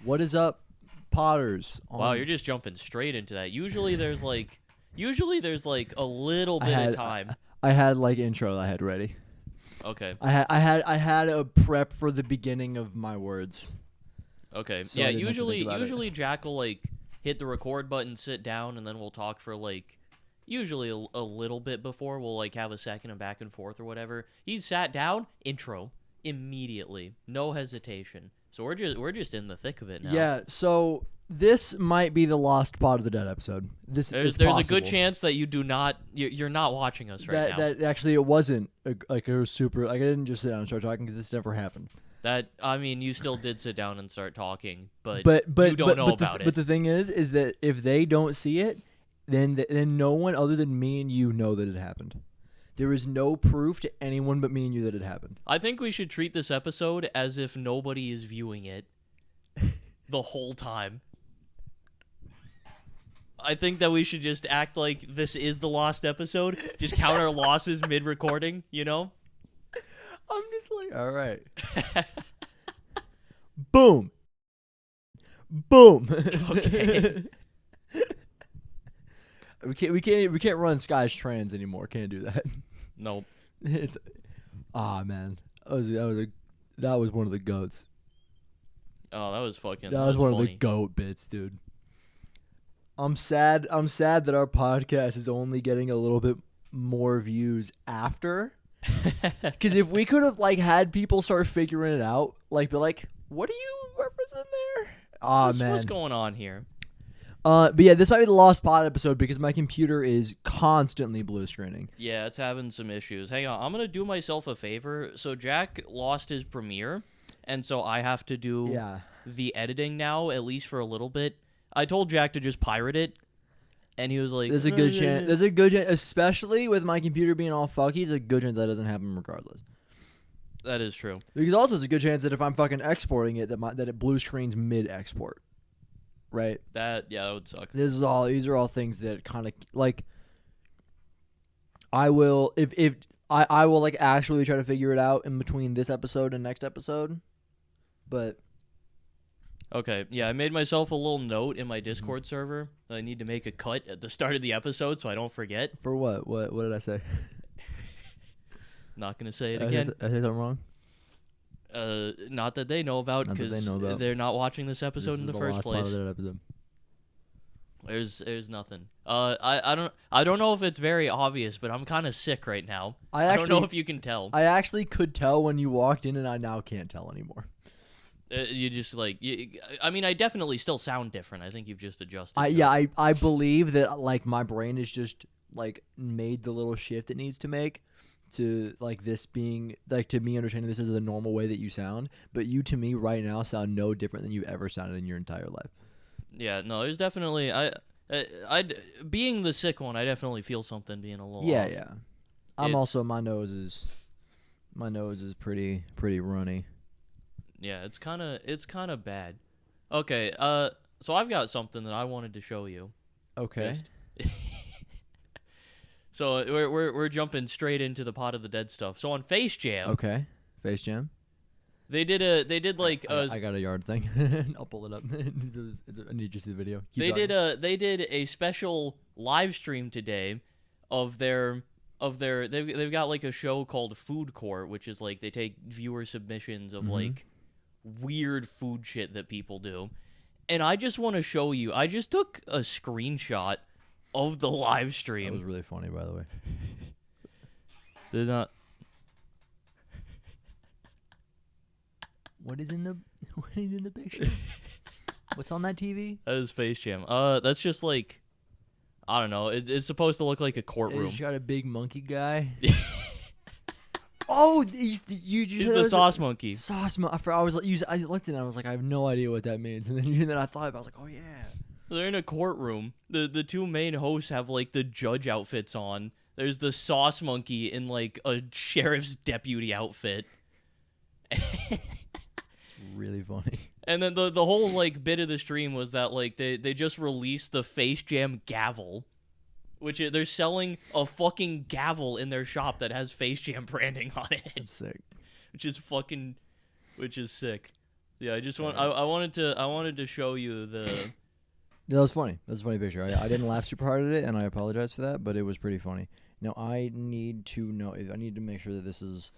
What is up, Potters? Wow, you're just jumping straight into that. Usually there's like a little bit of time. I had like intro I had ready. Okay. I had a prep for the beginning of my words. Okay. So yeah, I didn't have to think about it. usually Jack will like hit the record button, sit down, and then we'll talk for like usually a little bit before we'll like have a second and back and forth or whatever. He sat down, intro immediately, no hesitation. So we're just in the thick of it now. Yeah, so this might be the lost pod of the dead episode. There's a good chance that you're not watching us right now. That actually it wasn't like it was super. Like I didn't just sit down and start talking because this never happened. That I mean, you still did sit down and start talking, but you don't know about it. But the thing is that if they don't see it, then no one other than me and you know that it happened. There is no proof to anyone but me and you that it happened. I think we should treat this episode as if nobody is viewing it the whole time. I think that we should just act like this is the lost episode. Just count our losses mid-recording, you know? I'm just like, all right. Boom. Boom. Okay. We can't run Sky's trans anymore. Can't do that. Nope. It's man. That was one of the goats. Oh, that was fucking. That was one funny. of the goat bits, dude. I'm sad that our podcast is only getting a little bit more views after. Because if we could have like had people start figuring it out, like be like, what are you referencing there? Man, What's going on here? But yeah, this might be the lost pod episode because my computer is constantly blue screening. Yeah, it's having some issues. Hang on, I'm gonna do myself a favor. So Jack lost his Premiere, and so I have to do the editing now, at least for a little bit. I told Jack to just pirate it, and he was like, There's a good chance. There's a good chance, especially with my computer being all fucky. There's a good chance that doesn't happen regardless. That is true. Because also, there's a good chance that if I'm fucking exporting it, that it blue screens mid-export. Right. That would suck. These are all things that kind of like. I will if I will like actually try to figure it out in between this episode and next episode, but. Okay, yeah, I made myself a little note in my Discord server that I need to make a cut at the start of the episode so I don't forget. For what? What did I say? Not gonna say it again. I say something wrong? Not that they know about because they're not watching this episode in the first place. There's nothing. I don't know if it's very obvious, but I'm kind of sick right now. I don't know if you can tell. I actually could tell when you walked in, and I now can't tell anymore. You just like I mean, I definitely still sound different. I think you've just adjusted. I believe that like my brain is just like made the little shift it needs to make to like this being like to me understanding this is the normal way that you sound, but you to me right now sound no different than you've ever sounded in your entire life. Yeah, no, there's definitely I being the sick one, I definitely feel something being a little off. Yeah. I'm also my nose is pretty runny. Yeah, it's kind of bad. Okay, so I've got something that I wanted to show you. Okay. So we're jumping straight into the pot of the dead stuff. So on Face Jam. Okay. Face Jam. They did like I got a yard thing. I'll pull it up. I need to see the video. They did a special live stream today of their they've got like a show called Food Court, which is like they take viewer submissions of like weird food shit that people do. And I just want to show you. I just took a screenshot of the live stream. That was really funny, by the way. Did not. What is in the picture? What's on that TV? That is Face Jam. That's just like, I don't know. It's supposed to look like a courtroom. He's got a big monkey guy. Oh, he's the sauce monkey. Sauce monkey. I looked at it and I was like, I have no idea what that means. And then I thought about it, I was like, oh yeah. They're in a courtroom. The two main hosts have like the judge outfits on. There's the sauce monkey in like a sheriff's deputy outfit. It's really funny. And then the whole like bit of the stream was that like they just released the Face Jam gavel, which they're selling a fucking gavel in their shop that has Face Jam branding on it. It's sick. Which is sick. Yeah, I wanted to show you the. That was funny. That's a funny picture. I didn't laugh super hard at it, and I apologize for that, but it was pretty funny. Now, I need to make sure that this is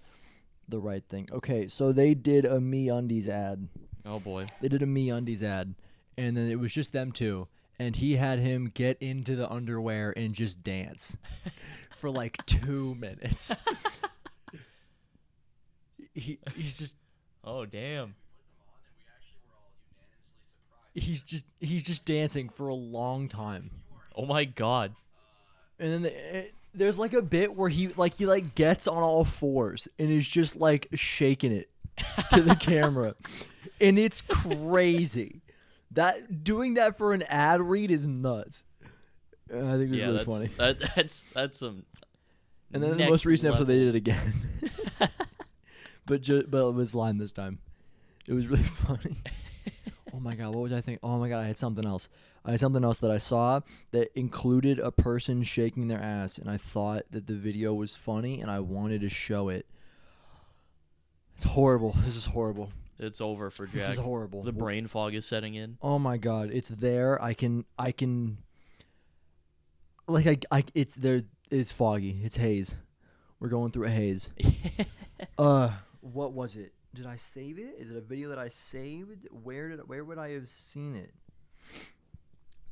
the right thing. Okay, so they did a MeUndies ad. Oh, boy. They did a MeUndies ad, and then it was just them two, and he had him get into the underwear and just dance for like 2 minutes. He's just... Oh, damn. He's just dancing for a long time. Oh, my God. And then there's like a bit where he gets on all fours and is just like shaking it to the camera, and it's crazy. Doing that for an ad read is nuts. And I think it was really funny. That's some. And then in the most recent episode, they did it again, but it was live this time. It was really funny. Oh my God, what was I thinking? Oh my God, I had something else. That I saw that included a person shaking their ass, and I thought that the video was funny, and I wanted to show it. It's horrible. This is horrible. It's over for Jack. This is horrible. The brain fog is setting in. Oh my God, it's there. It's there. It's foggy. It's haze. We're going through a haze. What was it? Did I save it? Is it a video that I saved? Where would I have seen it?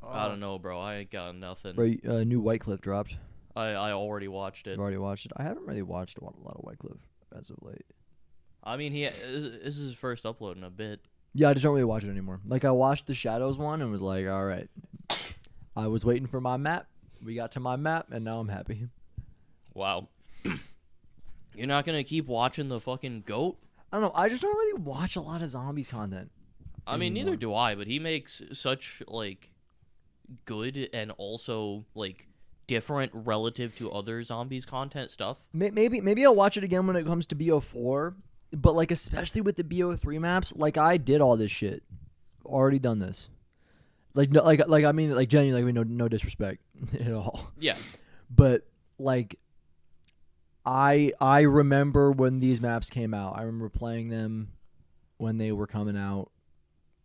I don't know, bro. I ain't got nothing. Bro, new Wycliffe dropped. I already watched it. You've already watched it? I haven't really watched a lot of Wycliffe as of late. I mean, this is his first upload in a bit. Yeah, I just don't really watch it anymore. Like, I watched the Shadows one and was like, all right. I was waiting for my map. We got to my map, and now I'm happy. Wow. You're not going to keep watching the fucking GOAT? I don't know. I just don't really watch a lot of zombies content. I mean, neither do I, but he makes such, like, good and also, like, different relative to other zombies content stuff. Maybe I'll watch it again when it comes to BO4, but, like, especially with the BO3 maps, like, I did all this shit. Already done this. Like, no, I mean, like, genuinely, like, no disrespect at all. Yeah. But, like, I remember when these maps came out. I remember playing them when they were coming out.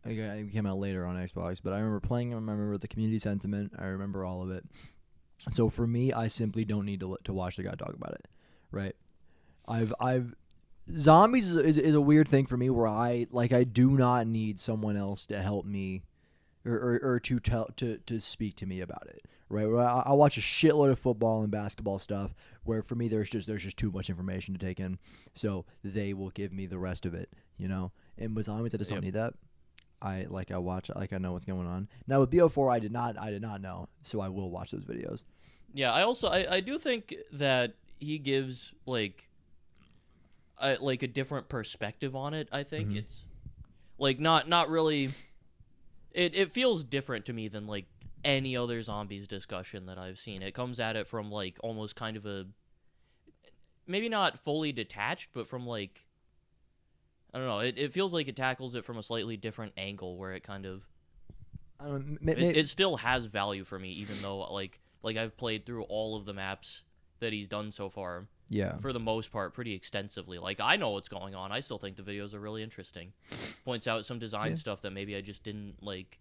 It came out later on Xbox, but I remember playing them. I remember the community sentiment. I remember all of it. So for me, I simply don't need to watch the guy talk about it, right? Zombies is a weird thing for me where I do not need someone else to help me or to speak to me about it, right? I watch a shitload of football and basketball stuff where for me there's just too much information to take in, so they will give me the rest of it, you know. And with zombies, I just don't need that. I watch, I know what's going on. Now with BO4, I did not know, so I will watch those videos. Yeah, I do think that he gives like a different perspective on it. I think it's like not really. It feels different to me than like any other zombies discussion that I've seen. It comes at it from like almost kind of a maybe not fully detached, but from like I don't know. It feels like it tackles it from a slightly different angle where it kind of it still has value for me, even though like I've played through all of the maps that he's done so far. Yeah. For the most part, pretty extensively. Like, I know what's going on. I still think the videos are really interesting. Points out some design stuff that maybe I just didn't, like,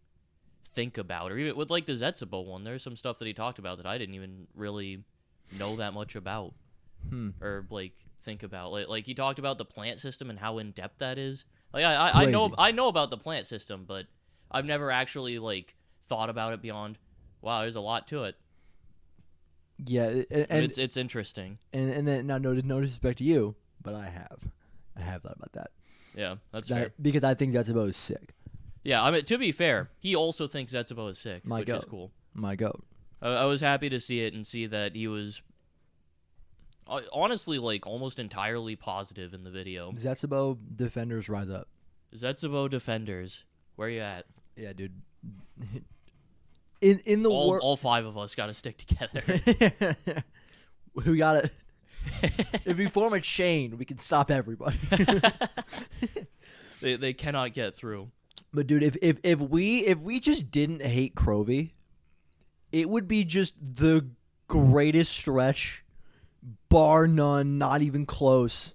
think about. Or even with, like, the Zetsubo one, there's some stuff that he talked about that I didn't even really know that much about. Or, like, think about. Like, he talked about the plant system and how in-depth that is. Like, I know about the plant system, but I've never actually, like, thought about it beyond, wow, there's a lot to it. Yeah, and it's interesting. And then now no disrespect to you, but I have thought about that. Yeah, that's fair. Because I think Zetsubo is sick. Yeah, I mean, to be fair, he also thinks Zetsubo is sick, which is cool. My goat. I was happy to see it and see that he was honestly like almost entirely positive in the video. Zetsubo defenders rise up. Zetsubo defenders, where you at? Yeah, dude. In the war, all five of us got to stick together. We got to. If we form a chain, we can stop everybody. They cannot get through. But dude, if we just didn't hate Crovy, it would be just the greatest stretch, bar none, not even close,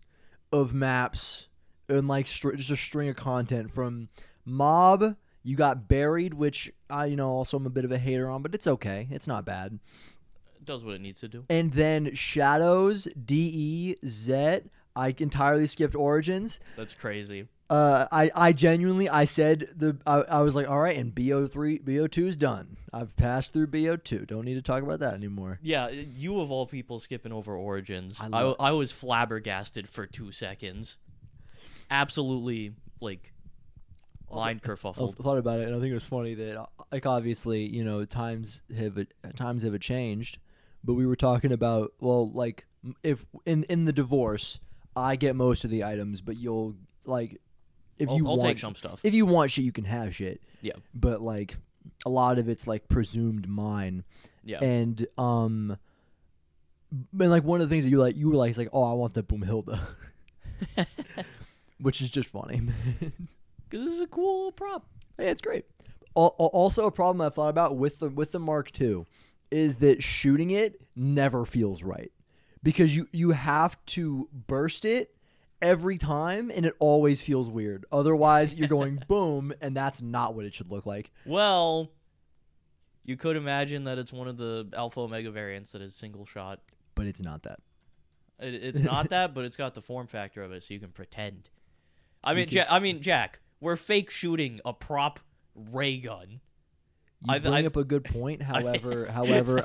of maps and like just a string of content from Mob. You got Buried, which I also I'm a bit of a hater on, but it's okay. It's not bad. It does what it needs to do. And then Shadows, DE, Zet. I entirely skipped Origins. That's crazy. I genuinely said I was like, all right, and BO2 is done. I've passed through BO2. Don't need to talk about that anymore. Yeah, you of all people skipping over Origins. I I was flabbergasted for 2 seconds. Absolutely, like, mind I kerfuffled. thought about it, and I think it was funny that, like, obviously, times have changed, but we were talking about, well, like, if in the divorce, I get most of the items, but you'll like, if you I'll want take some stuff. if you want shit, you can have shit. Yeah. But like, a lot of it's like presumed mine. Yeah. And like one of the things that you were like, is like, oh, I want the Boomhilda, which is just funny. Because this is a cool little prop. Yeah, it's great. Also, a problem I thought about with the Mark II is that shooting it never feels right, because you have to burst it every time, and it always feels weird. Otherwise, you're going boom, and that's not what it should look like. Well, you could imagine that it's one of the Alpha Omega variants that is single shot. But it's not that. It's not that, but it's got the form factor of it, so you can pretend. I mean, Jack, we're fake shooting a prop ray gun. You bring up a good point. However,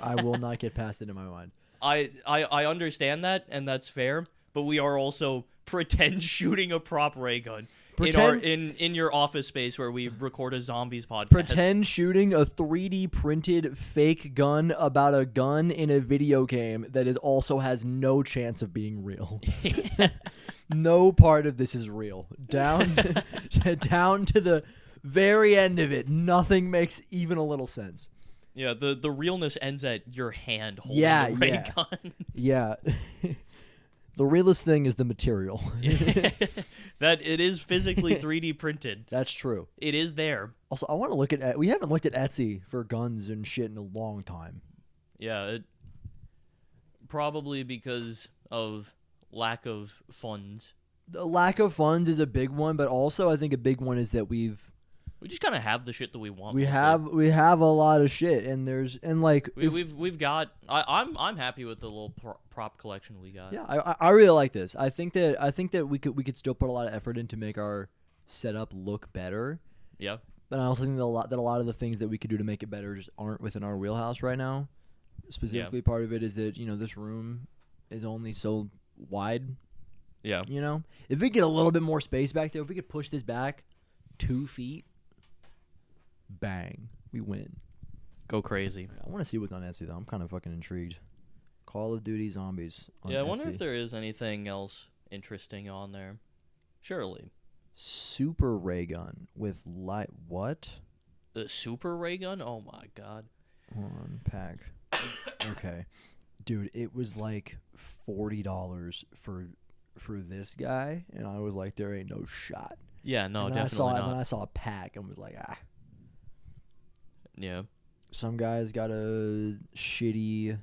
I will not get past it in my mind. I understand that, and that's fair. But we are also pretend shooting a prop ray gun in your office space where we record a zombies podcast. Pretend shooting a 3D printed fake gun about a gun in a video game that also has no chance of being real. No part of this is real. Down to the very end of it, nothing makes even a little sense. Yeah, the realness ends at your hand holding the ray gun. Yeah. The realest thing is the material. That it is physically 3D printed. That's true. It is there. Also, I want to look at. We haven't looked at Etsy for guns and shit in a long time. Yeah, probably because of lack of funds. The lack of funds is a big one, but also I think a big one is that we just kind of have the shit that we want. We have a lot of shit, and we've got. I'm happy with the little prop collection we got. Yeah, I really like this. I think that we could still put a lot of effort in to make our setup look better. Yeah. But I also think that a lot of the things that we could do to make it better just aren't within our wheelhouse right now. Specifically, part of it is that this room is only so wide. Yeah. If we get a little bit more space back there, if we could push this back 2 feet. Bang, we win. Go crazy. I want to see what's on Etsy though. I'm kind of fucking intrigued. Call of Duty Zombies on Etsy. I wonder if there is anything else interesting on there. Surely. Super ray gun with light. What? The super ray gun? Oh my god. Hold on, pack. Okay, dude, it was like $40 for this guy, and I was like, there ain't no shot. Yeah, no, and definitely not. And then I saw a pack and was like, ah. Yeah. Some guys got a shitty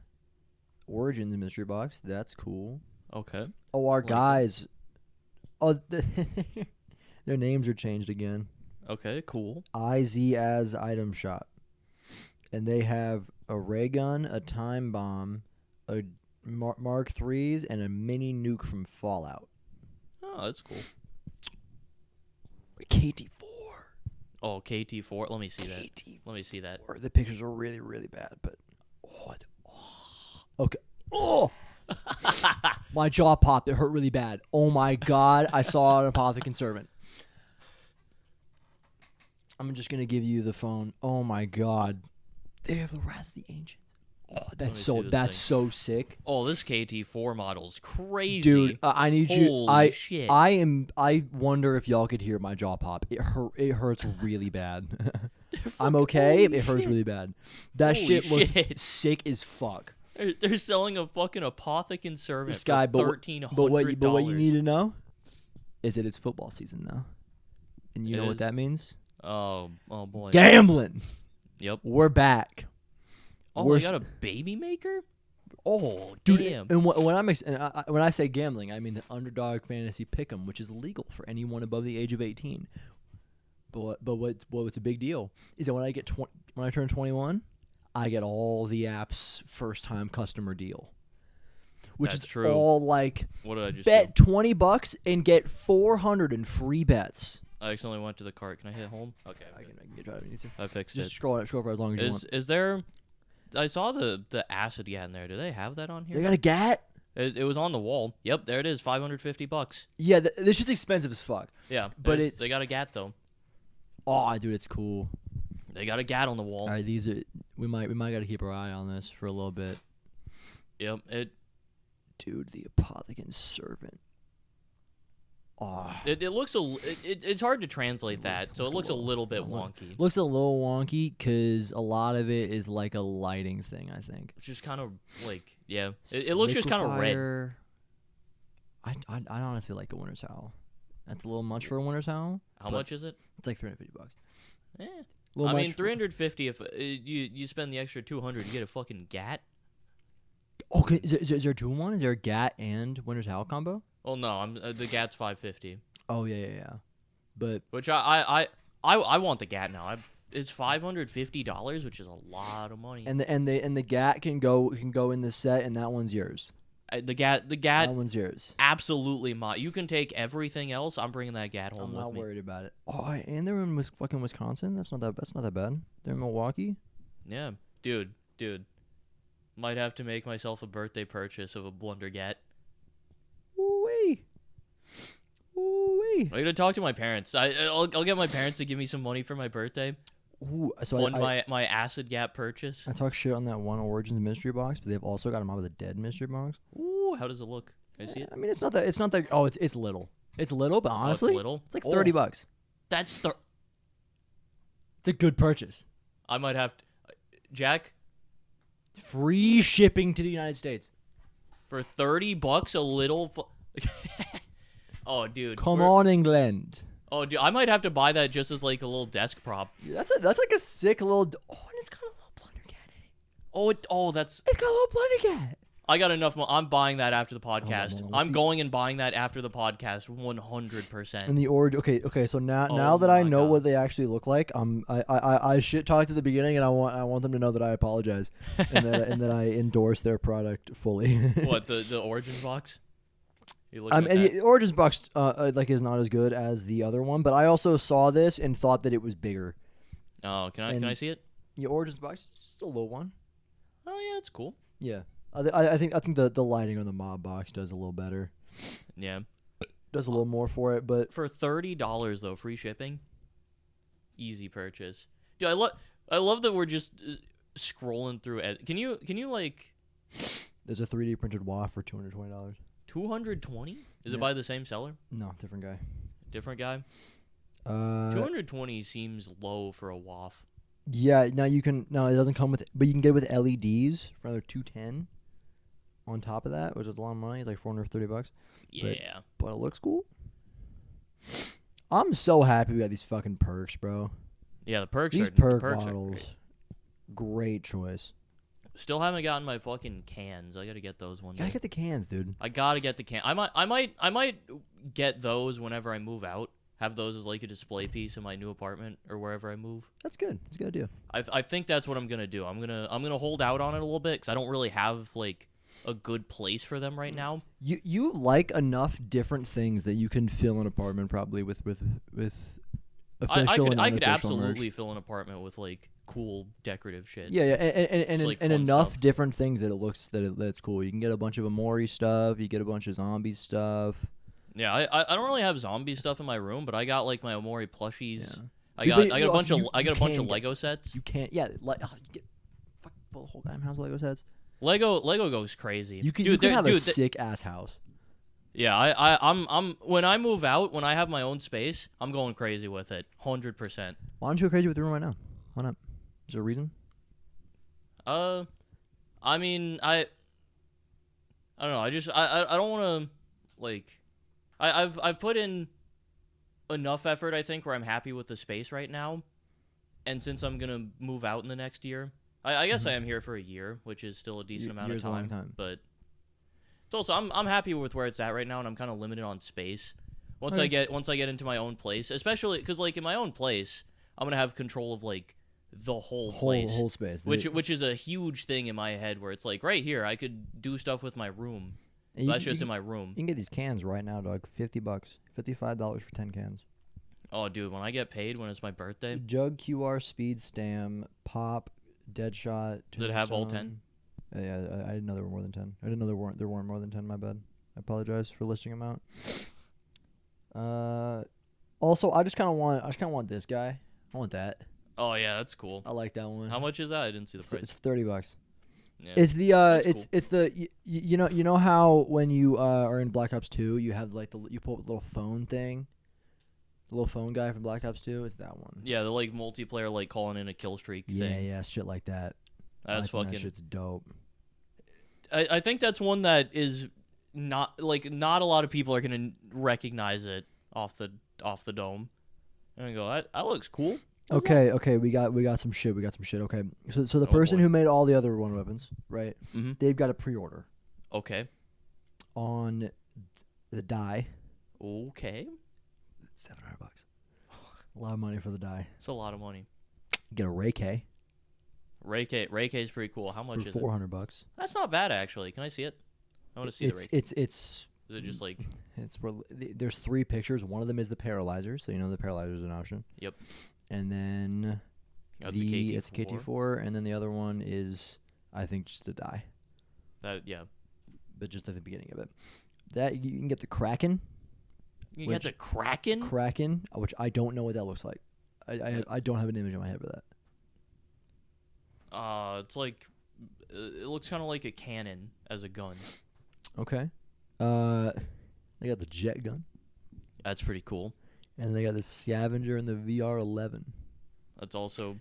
Origins mystery box. That's cool. Okay. Oh, our guys. Oh, their names are changed again. Okay, cool. IZ Item Shop. And they have a ray gun, a time bomb, a Mark IIIs, and a mini nuke from Fallout. Oh, that's cool. KT4. Oh, KT4. Let me see that. KT4. Let me see that. The pictures are really, really bad, but okay. Oh, my jaw popped. It hurt really bad. Oh my god! I saw an Apothecary servant. I'm just gonna give you the phone. Oh my god, they have the Wrath of the Ancients. Oh, that's so sick. Oh, this KT4 model's crazy, dude. I need you. Holy shit. I wonder if y'all could hear my jaw pop. It hurts really bad. I'm okay. It hurts really bad. That shit looks sick as fuck. They're selling a fucking Apothecary servant this guy, for $1,300. But what you need to know is that it's football season now, and you know what that means? Oh boy. Gambling. Yep. We're back. Oh, they got a baby maker? Oh, Dude, damn. and when I say gambling, I mean the Underdog Fantasy Pick'em, which is legal for anyone above the age of 18. But what's a big deal is that when I turn 21, I get all the app's first time customer deal, which That's is true. all like What did I just bet do? $20 and get 400 in free bets. I accidentally went to the cart. Can I hit home? Okay. I can try if you need to. I fixed Just it. scroll for as long as you want. Is there? I saw the acid gat in there. Do they have that on here? They got a GAT? It was on the wall. Yep, there it is. $550. Yeah, this shit's expensive as fuck. Yeah, But they got a gat though. Oh, dude, it's cool. They got a gat on the wall. All right, we might got to keep our eye on this for a little bit. Yep. Dude, the Apothicon Servant. Oh, It looks it's hard to translate that, so it looks a little bit wonky. looks a little wonky because a lot of it is like a lighting thing. I think. It's just kind of like it looks just kind of red. Liquefier. I honestly like a Winter's Howl. That's a little much for a Winter's Howl. How much is it? It's like $350. Eh. Little I much mean, 350. If you spend the extra 200, you get a fucking gat. Okay, is there two in one? Is there a GAT and Winter's Howl combo? Well, no, the gat's 550. Oh yeah. But Which I want the gat now. It's $550, which is a lot of money. and the GAT can go in the set, and that one's yours. The gat That one's yours. absolutely you can take everything else. I'm bringing that gat home I'm with not me. worried about it. Oh, and they're in fucking Wisconsin. That's not that bad. They're in Milwaukee. Yeah, dude. Might have to make myself a birthday purchase of a Blunder gat. Ooh-wee. I gotta talk to my parents. I'll get my parents to give me some money for my birthday. Ooh, so Fund I my acid gat purchase. I talk shit on that one Origins mystery box, but they've also got them out with a dead mystery box. Ooh, how does it look? Can I see it? I mean, it's not that. Oh, it's little. It's little, but honestly, little? it's like $30. That's It's a good purchase. I might have to, Jack, Free shipping to the United States. for $30 a little. Oh, dude. Come on, England. Oh, dude, I might have to buy that just as like a little desk prop. That's like a sick little. Oh, and it's got a little Blunder cat in it. That's. It's got a little Blunder cat. I got enough. I'm buying that after the podcast. no, I'm going and buying that after the podcast, 100%. And the okay. So now Oh that I my know God. what they actually look like, I shit talked at the beginning, and I want them to know that I apologize and that I endorse their product fully. What the Origins box? You look And the Origins box like is not as good as the other one, but I also saw this and thought that it was bigger. Oh, can I see it? The Origins box is just a little one. Oh yeah, it's cool. Yeah, I think the lighting on the mob box does a little better. Yeah. Does a little more for it, but For $30 though, free shipping. Easy purchase. Dude, I love that we're just scrolling through it. Can you like there's a 3D printed waff for $220. 220? Is Yeah. it by the same seller? No, different guy. Different guy? 220 seems low for a waff. Yeah, now you can. No, it doesn't come with. But you can get it with LEDs for another $210. On top of that, which is a lot of money, it's like $430. Yeah. But it looks cool. I'm so happy we got these fucking perks, bro. Yeah, the perks These are perk the perks are bottles, great choice. Still haven't gotten my fucking cans. I gotta get those one Gotta day. get the cans, dude. I gotta get the can. I might get those whenever I move out. Have those as like a display piece in my new apartment or wherever I move. That's good. That's a good idea. I think that's what I'm gonna do. I'm gonna hold out on it a little bit because I don't really have like a good place for them right now. You like enough different things that you can fill an apartment probably with official and I could unofficial absolutely merch. fill an apartment with like cool decorative shit. Yeah, and like, and fun enough stuff. different things that it looks that's cool. You can get a bunch of Amori stuff. You get a bunch of zombie stuff. Yeah, I don't really have zombie stuff in my room, but I got like my Omori plushies. Yeah. I You- got but I you got a bunch also- of you- I got you a bunch can of get- Lego sets. You can't. Yeah, like you get fuck the whole damn house of Lego sets. Lego goes crazy. You can dude, you can they're- have dude, a sick ass house. Yeah, I'm when I move out, when I have my own space, I'm going crazy with it, 100%. Why don't you go crazy with your room right now? Why not? Is there a reason? I mean, I don't know. I don't want to like, I've put in enough effort, I think, where I'm happy with the space right now, and since I'm gonna move out in the next year, I guess I am here for a year, which is still a decent amount of year's a long time. But it's also I'm happy with where it's at right now, and I'm kind of limited on space. Once I Right. get into my own place, especially because like in my own place, I'm gonna have control of like the whole place, whole space. which is a huge thing in my head where it's like right here I could do stuff with my room. And That's just in my room. You can get these cans right now, dog. $50, $55 for 10 cans. Oh, dude, when I get paid when it's my birthday, Jug, QR, Speed, Stam, Pop, Deadshot. Did it have all Tombstone. Yeah, I didn't know there were more than 10. I didn't know there weren't more than 10. My bad. I apologize for listing them out. Also, I just kind of want this guy. I want that. oh yeah, that's cool. I like that one. How much is that? I didn't see the It's price. $30. Yeah. It's the That's it's the you know how when you are in Black Ops 2 you have like you pull up the little phone thing, the little phone guy from Black Ops 2. It's that one. Yeah, the like multiplayer like calling in a kill streak Yeah, thing. yeah, shit like that. That's I think fucking. That shit's dope. I think that's one that is not a lot of people are gonna recognize it off the dome. And I go, that looks cool. Okay, we got some shit. Okay, so the Oh, person boy. who made all the other one weapons, right? Mm-hmm. They've got a pre-order Okay. on the die. Okay. $700. A lot of money for the die. It's a lot of money. You get a Ray K Ray K is pretty cool. How much for is it? $400. That's not bad actually. Can I see it? I want to see the Ray K. It's Is it just like there's 3 pictures. One of them is the paralyzer, so you know the paralyzer is an option. Yep. And then that's a KT4? it's KT4, and then the other one is I think just a die, Yeah. but just at the beginning of it. That you can get the Kraken, You get the Kraken. which I don't know what that looks like. I don't have an image in my head for that. It's like it looks kind of like a cannon as a gun. Okay. They got the jet gun, That's pretty cool. and they got the scavenger and the VR11. That's also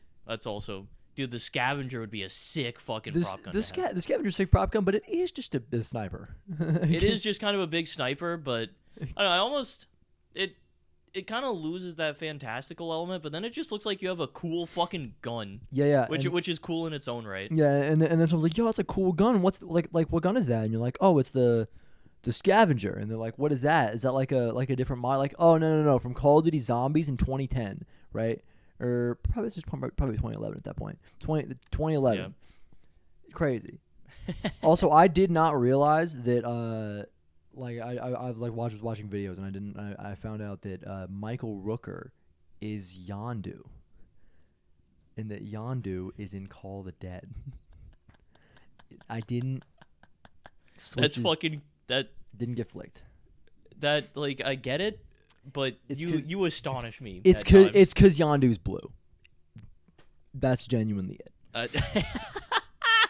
dude. The scavenger would be a sick fucking This prop gun. the to have. scavenger's sick prop gun, but it is just a sniper. It is just kind of a big sniper, but I don't know. I almost it kind of loses that fantastical element, but then it just looks like you have a cool fucking gun, Yeah. which is cool in its own right. Yeah, and then someone's like, "Yo, it's a cool gun. What's like what gun is that?" And you're like, "Oh, it's the scavenger." And they're like, "What is that? Is that like a different mod?" Like, "Oh, no, from Call of Duty Zombies in 2010, right? Or probably it's just probably 2011 at that point. 2011. Yeah. Crazy." Also, I did not realize that like I've like was watching videos and I found out that Michael Rooker is Yondu. And that Yondu is in Call of the Dead. I didn't. That's Switches fucking that didn't get flicked. like I get it, but It's 'cause- you astonish me. It's at cause times. Yondu's blue. That's genuinely it. Uh,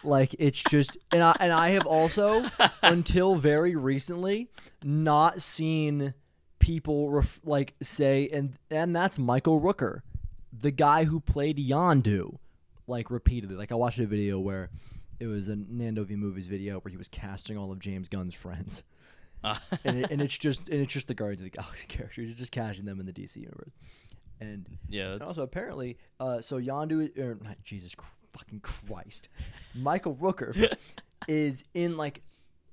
Like it's just, and I have also until very recently not seen people like say and that's Michael Rooker, the guy who played Yondu, like repeatedly. Like I watched a video where it was a Nando V Movies video where he was casting all of James Gunn's friends, and it's just the Guardians of the Galaxy characters. He's just casting them in the DC universe, and yeah. and also apparently, so Yondu, or not, fucking Christ, Michael Rooker is in like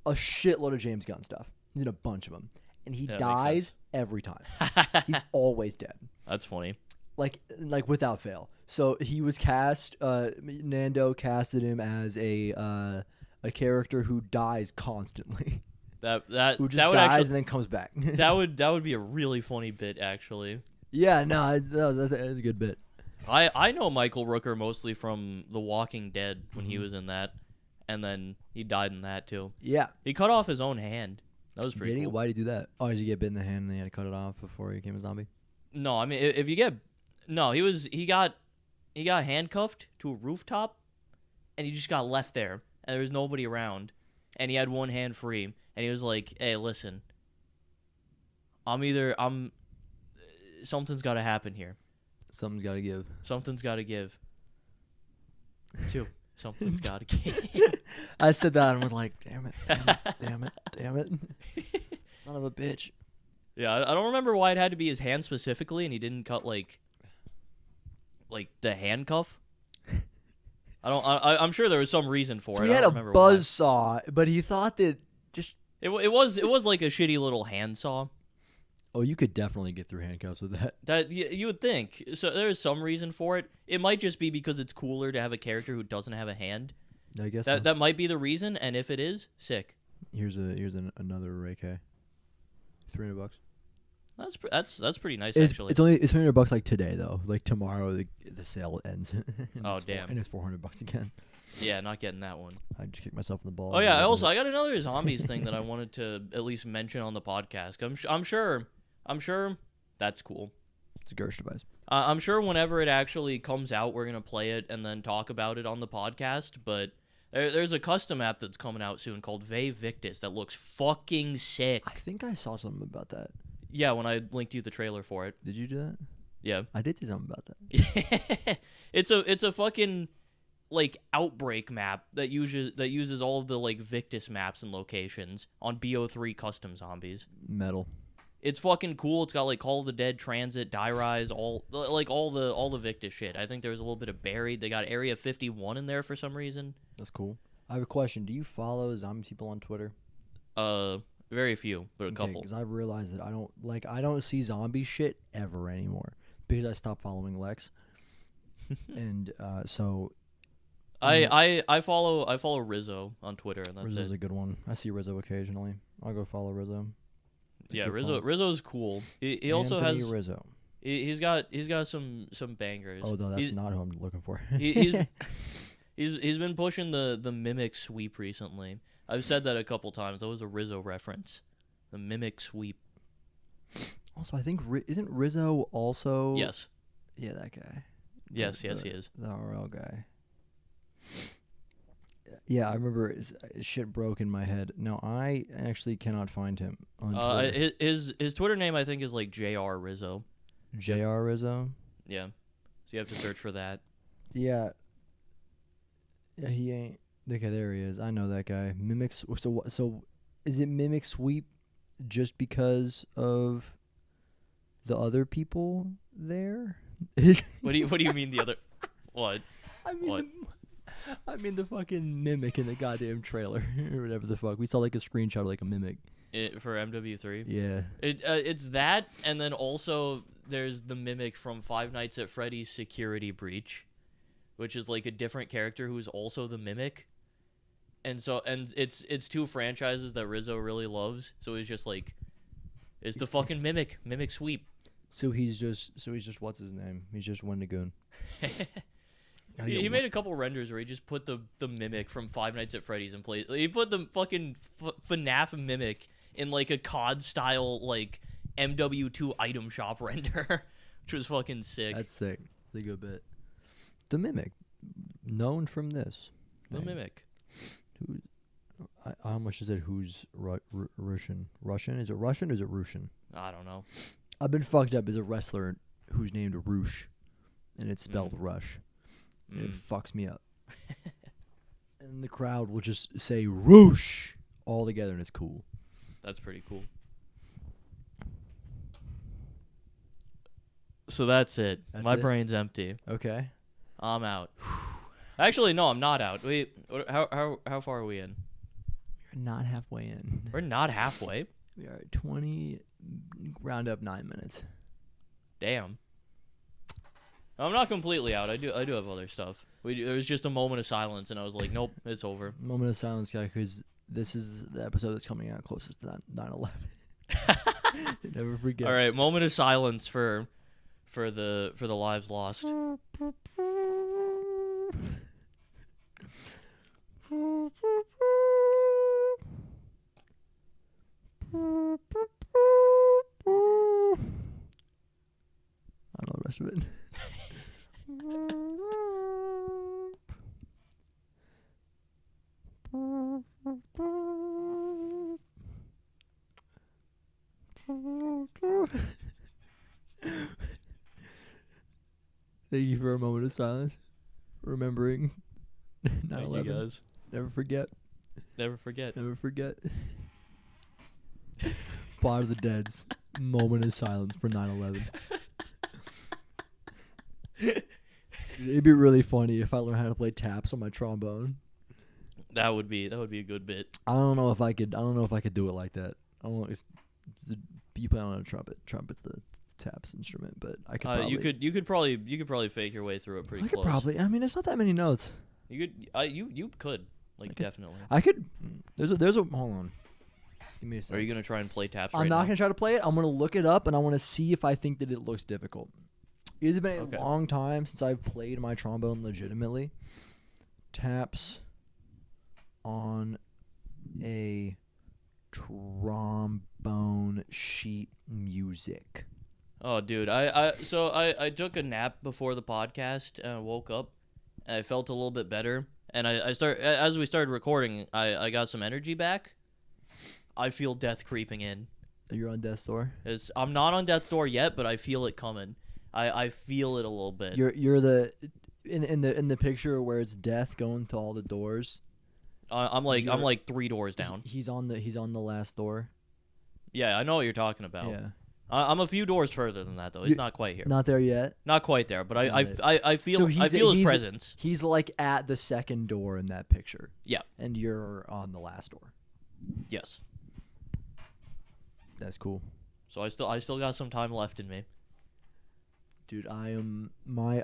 a shitload of James Gunn stuff. He's in a bunch of them, and he Yeah, that makes dies sense. every time. He's always dead, That's funny. like without fail. So he was cast. Nando casted him as a character who dies constantly, That who just that would dies actually and then comes back. that would be a really funny bit actually. Yeah, no, that's a good bit. I know Michael Rooker mostly from The Walking Dead when he was in that, and then he died in that too. Yeah. He cut off his own hand. That was pretty Did he? cool. Why did he do that? Oh, did he get bit in the hand and they had to cut it off before he became a zombie? No, I mean if you get he got handcuffed to a rooftop, and he just got left there, and there was nobody around, and he had one hand free, and he was like, "Hey, listen, something's got to happen here. Something's got to give. Something's got to give. Something's got to give." I said that and was like, damn it. Son of a bitch. Yeah, I don't remember why it had to be his hand specifically, and he didn't cut like the handcuff. I'm sure there was some reason for So it. he I had don't a remember why. buzz saw, but he thought that just. It was like a shitty little handsaw. Oh, you could definitely get through handcuffs with that. That you would think. So there's some reason for it. It might just be because it's cooler to have a character who doesn't have a hand. I guess That so. that might be the reason. And if it is, sick. Here's another Ray K. $300. That's pretty nice It's actually. only it's $300 like today though. Like tomorrow the sale ends. and Oh, it's damn. And it's $400 again. Yeah, not getting that one. I just kicked myself in the ball. Oh yeah, a little bit. I got another zombies thing that I wanted to at least mention on the podcast. I'm sure that's cool. It's a Gersh device. I'm sure whenever it actually comes out, we're gonna play it and then talk about it on the podcast. But there's a custom app that's coming out soon called Ve Victus that looks fucking sick. I think I saw something about that. Yeah, when I linked you the trailer for it. Did you do that? Yeah. I did see something about that. it's a fucking like outbreak map that uses all of the like Victus maps and locations on BO3 custom zombies. Metal. It's fucking cool. It's got like Call of the Dead, Transit, Die Rise, all the Victus shit. I think there was a little bit of Buried. They got Area 51 in there for some reason. That's cool. I have a question. Do you follow zombie people on Twitter? Very few, but a couple. Because I've realized that I don't see zombie shit ever anymore because I stopped following Lex. And so I follow Rizzo on Twitter, and that's Rizzo's it. a good one. I see Rizzo occasionally. I'll go follow Rizzo. It's a Yeah, good follow. Rizzo's cool. He also Anthony has Rizzo. he's got some bangers. Oh no, that's He's- not who I'm looking for. He's been pushing the mimic sweep recently. I've said that a couple times. That was a Rizzo reference. The mimic sweep. Also, I think isn't Rizzo also? Yes. Yeah, that guy. Yes, The- yes, he is. The RL guy. Yeah, I remember his shit broke in my head. No, I actually cannot find him on Twitter. His Twitter name I think is like JR Rizzo. JR Rizzo. Yeah. So you have to search for that. Yeah. Yeah, he ain't. Okay, there he is. I know that guy. Mimics. So is it Mimic Sweep just because of the other people there? What do you mean the other what? I mean, What? I mean the fucking mimic in the goddamn trailer or whatever the fuck. We saw like a screenshot of like a mimic. For MW3? Yeah. It's that, and then also there's the mimic from Five Nights at Freddy's Security Breach, which is like a different character who's also the mimic. And it's two franchises that Rizzo really loves. So he's just like, it's the fucking mimic sweep. So he's just what's his name? He's just Wendigoon. He made a couple renders where he just put the mimic from Five Nights at Freddy's in place. He put the fucking FNAF mimic in like a COD style like MW2 item shop render, which was fucking sick. That's sick. That's a good bit. The mimic, known from this. The thing. mimic. Who? I almost just said who's Russian. Russian? Is it Russian or is it Russian? I don't know. I've been fucked up as a wrestler who's named Roosh, and it's spelled Rush. And it fucks me up. And the crowd will just say Roosh all together, and it's cool. That's pretty cool. So that's it. That's My it? brain's empty. Okay. I'm out. Actually, no, I'm not out. Wait, how far are we in? We're not halfway in. We're not halfway. We are at 20, round up 9 minutes. Damn. I'm not completely out. I do have other stuff. There was just a moment of silence, and I was like, nope, it's over. Moment of silence, guy, because this is the episode that's coming out closest to 9/11. Never forget. All right, moment of silence for the lives lost. I don't know the rest of it. Thank you for a moment of silence. Remembering 9/11. Thank you guys. Never forget. Never forget. Never forget. Bar of the Dead's moment of silence for 9/11. It'd be really funny if I learned how to play taps on my trombone. That would be a good bit. I don't know if I could do it like that. I don't know. You play on a trumpet. Trumpet's the taps instrument, but I could probably. You could probably fake your way through it pretty I could close. probably. I mean, it's not that many notes. You could definitely. I could. There's a. Hold on. Give me a Are second. you gonna try and play taps? I'm right not now? gonna try to play it. I'm gonna look it up and I want to see if I think that it looks difficult. It's been Okay. a long time since I've played my trombone legitimately. Taps on a trombone sheet music. Oh, dude, I took a nap before the podcast and I woke up and I felt a little bit better. And as we started recording, I got some energy back. I feel death creeping in. You're on death's door. I'm not on death's door yet, but I feel it coming. I feel it a little bit. You're the in the picture where it's death going to all the doors. I'm like 3 doors down. He's on the last door. Yeah, I know what you're talking about. Yeah. I'm a few doors further than that though. He's not quite here. Not there yet. Not quite there, but Got it. I feel So I feel his he's- presence. He's like at the second door in that picture. Yeah. And you're on the last door. Yes. That's cool. So I still got some time left in me. Dude, my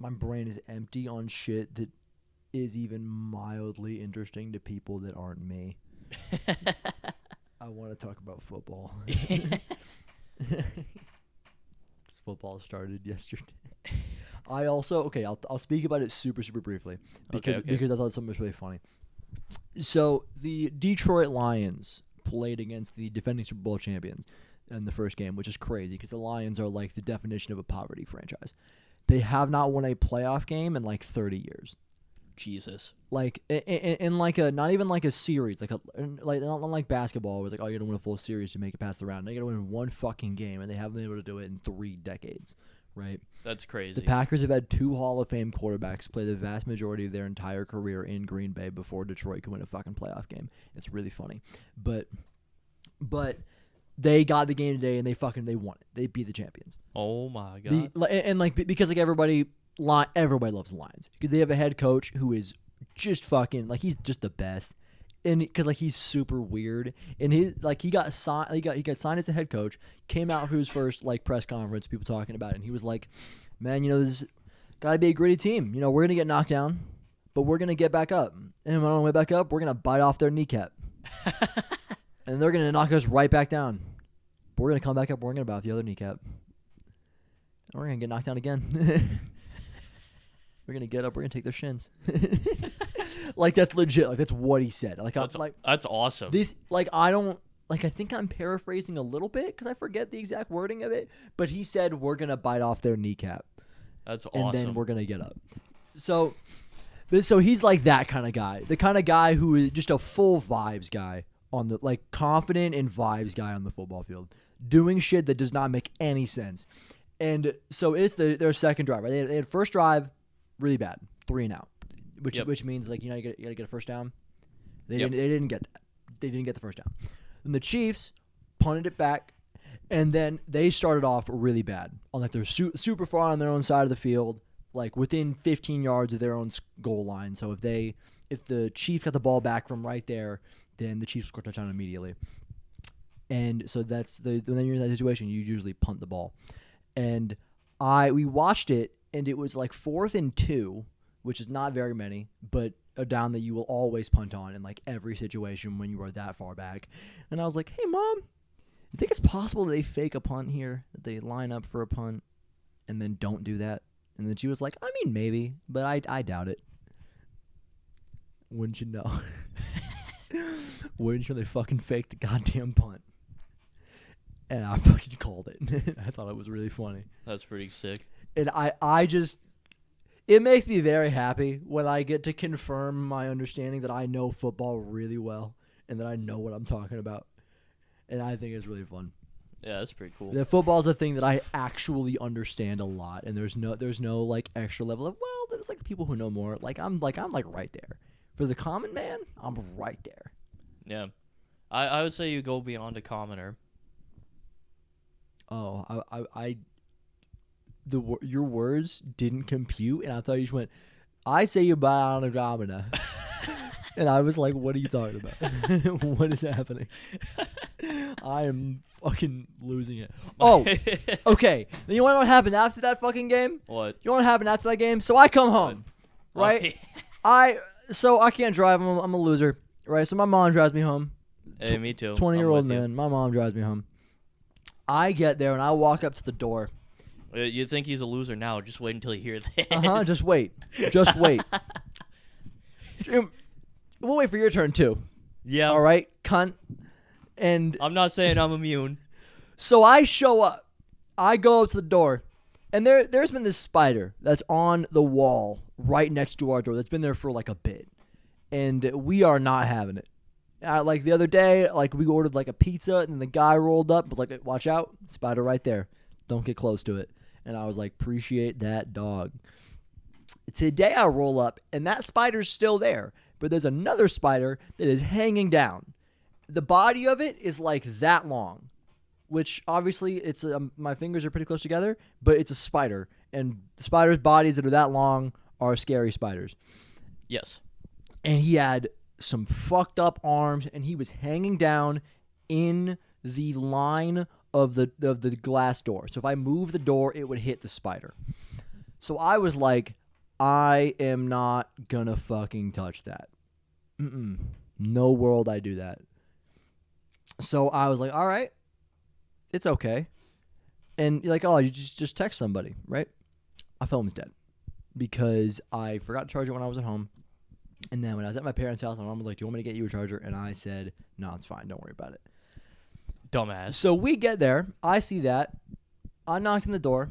brain is empty on shit that is even mildly interesting to people that aren't me. I want to talk about football. This football started yesterday. I also I'll speak about it super briefly because Okay. I thought something was really funny. So the Detroit Lions played against the defending Super Bowl champions in the first game, which is crazy because the Lions are like the definition of a poverty franchise. They have not won a playoff game in like 30 years. Jesus. Like in like a not even like a series, like not like basketball, where it's like, oh, you gotta win a full series to make it past the round. They gotta win one fucking game, and they haven't been able to do it in 3 decades, right? That's crazy. The Packers have had 2 Hall of Fame quarterbacks play the vast majority of their entire career in Green Bay before Detroit could win a fucking playoff game. It's really funny, but they got the game today and they won it. They beat the champions. Oh my god. Because like everybody loves the Lions. They have a head coach who is just fucking like he's just the best, and because like he's super weird, and he got signed as a head coach. Came out for his first like press conference, people talking about it, and he was like, "Man, this got to be a gritty team. We're gonna get knocked down, but we're gonna get back up, and on the way back up, we're gonna bite off their kneecap, and they're gonna knock us right back down. But we're gonna come back up, we're gonna bite off the other kneecap, and we're gonna get knocked down again." We're gonna get up. We're gonna take their shins. Like that's legit. Like that's what he said. Like That's awesome. I think I'm paraphrasing a little bit because I forget the exact wording of it. But he said we're gonna bite off their kneecap. That's awesome. And then we're gonna get up. So he's like that kind of guy. The kind of guy who is just a full vibes guy on the like confident and vibes guy on the football field, doing shit that does not make any sense. And so it's their second drive. Right? They had first drive. Really bad, 3 and out, which means like you gotta get a first down. They didn't get that. They didn't get the first down. And the Chiefs punted it back, and then they started off really bad on like they're super far on their own side of the field, like within 15 yards of their own goal line. So if the Chiefs got the ball back from right there, then the Chiefs scored a touchdown immediately. And so that's when you're in that situation, you usually punt the ball. And we watched it. And it was like 4th and 2, which is not very many, but a down that you will always punt on in like every situation when you are that far back. And I was like, hey, Mom, you think it's possible that they fake a punt here, that they line up for a punt and then don't do that? And then she was like, I mean, maybe, but I doubt it. Wouldn't you know? Wouldn't you know they fucking faked the goddamn punt? And I fucking called it. I thought it was really funny. That's pretty sick. And it makes me very happy when I get to confirm my understanding that I know football really well and that I know what I'm talking about. And I think it's really fun. Yeah, that's pretty cool. The football is a thing that I actually understand a lot, and there's no like extra level of there's like people who know more. I'm right there. For the common man, I'm right there. Yeah, I would say you go beyond a commoner. Oh, your words didn't compute, and I thought you just went, I say you buy on a domina. And I was like, what are you talking about? What is happening? I am fucking losing it. Oh, okay. Then you want to know what happened after that fucking game? What? You know what happened after that game? So I come home, right? I can't drive. I'm a loser, right? So my mom drives me home. Hey, me too. 20-year-old man. My mom drives me home. I get there and I walk up to the door. You think he's a loser now? Just wait until you hear this. Just wait. Just wait. We'll wait for your turn too. Yeah. All right, cunt. And I'm not saying I'm immune. so I show up. I go up to the door, and there's been this spider that's on the wall right next to our door that's been there for like a bit, and we are not having it. Like the other day, like we ordered like a pizza, and the guy rolled up, was like, "Watch out, spider right there. Don't get close to it." And I was like, "Appreciate that, dog." Today I roll up, and that spider's still there. But there's another spider that is hanging down. The body of it is like that long, which obviously it's my fingers are pretty close together, but it's a spider. And spiders' bodies that are that long are scary spiders. Yes. And he had some fucked up arms, and he was hanging down in the line of the glass door. So if I move the door, it would hit the spider. So I was like, I am not gonna fucking touch that. No world I do that. So I was like, all right, it's okay. And you're like, oh, you just text somebody, right? My phone was dead because I forgot to charge it when I was at home. And then when I was at my parents' house, my mom was like, do you want me to get you a charger? And I said, no, it's fine. Don't worry about it. Dumbass. So we get there. I see that. I knocked on the door.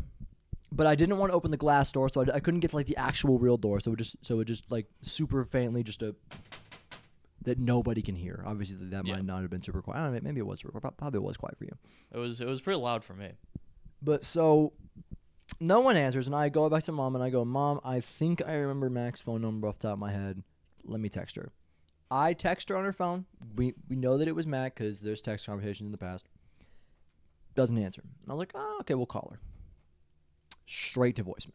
But I didn't want to open the glass door, so I couldn't get to like the actual real door. So it just like super faintly, that nobody can hear. Obviously, that might not have been super quiet. I don't know, maybe it was super quiet. Probably it was quiet for you. It was pretty loud for me. But so no one answers, and I go back to mom and I go, Mom, I think I remember Mac's phone number off the top of my head. Let me text her. I text her on her phone. We know that it was Mac because there's text conversations in the past. Doesn't answer. And I was like, oh, okay, we'll call her. Straight to voicemail.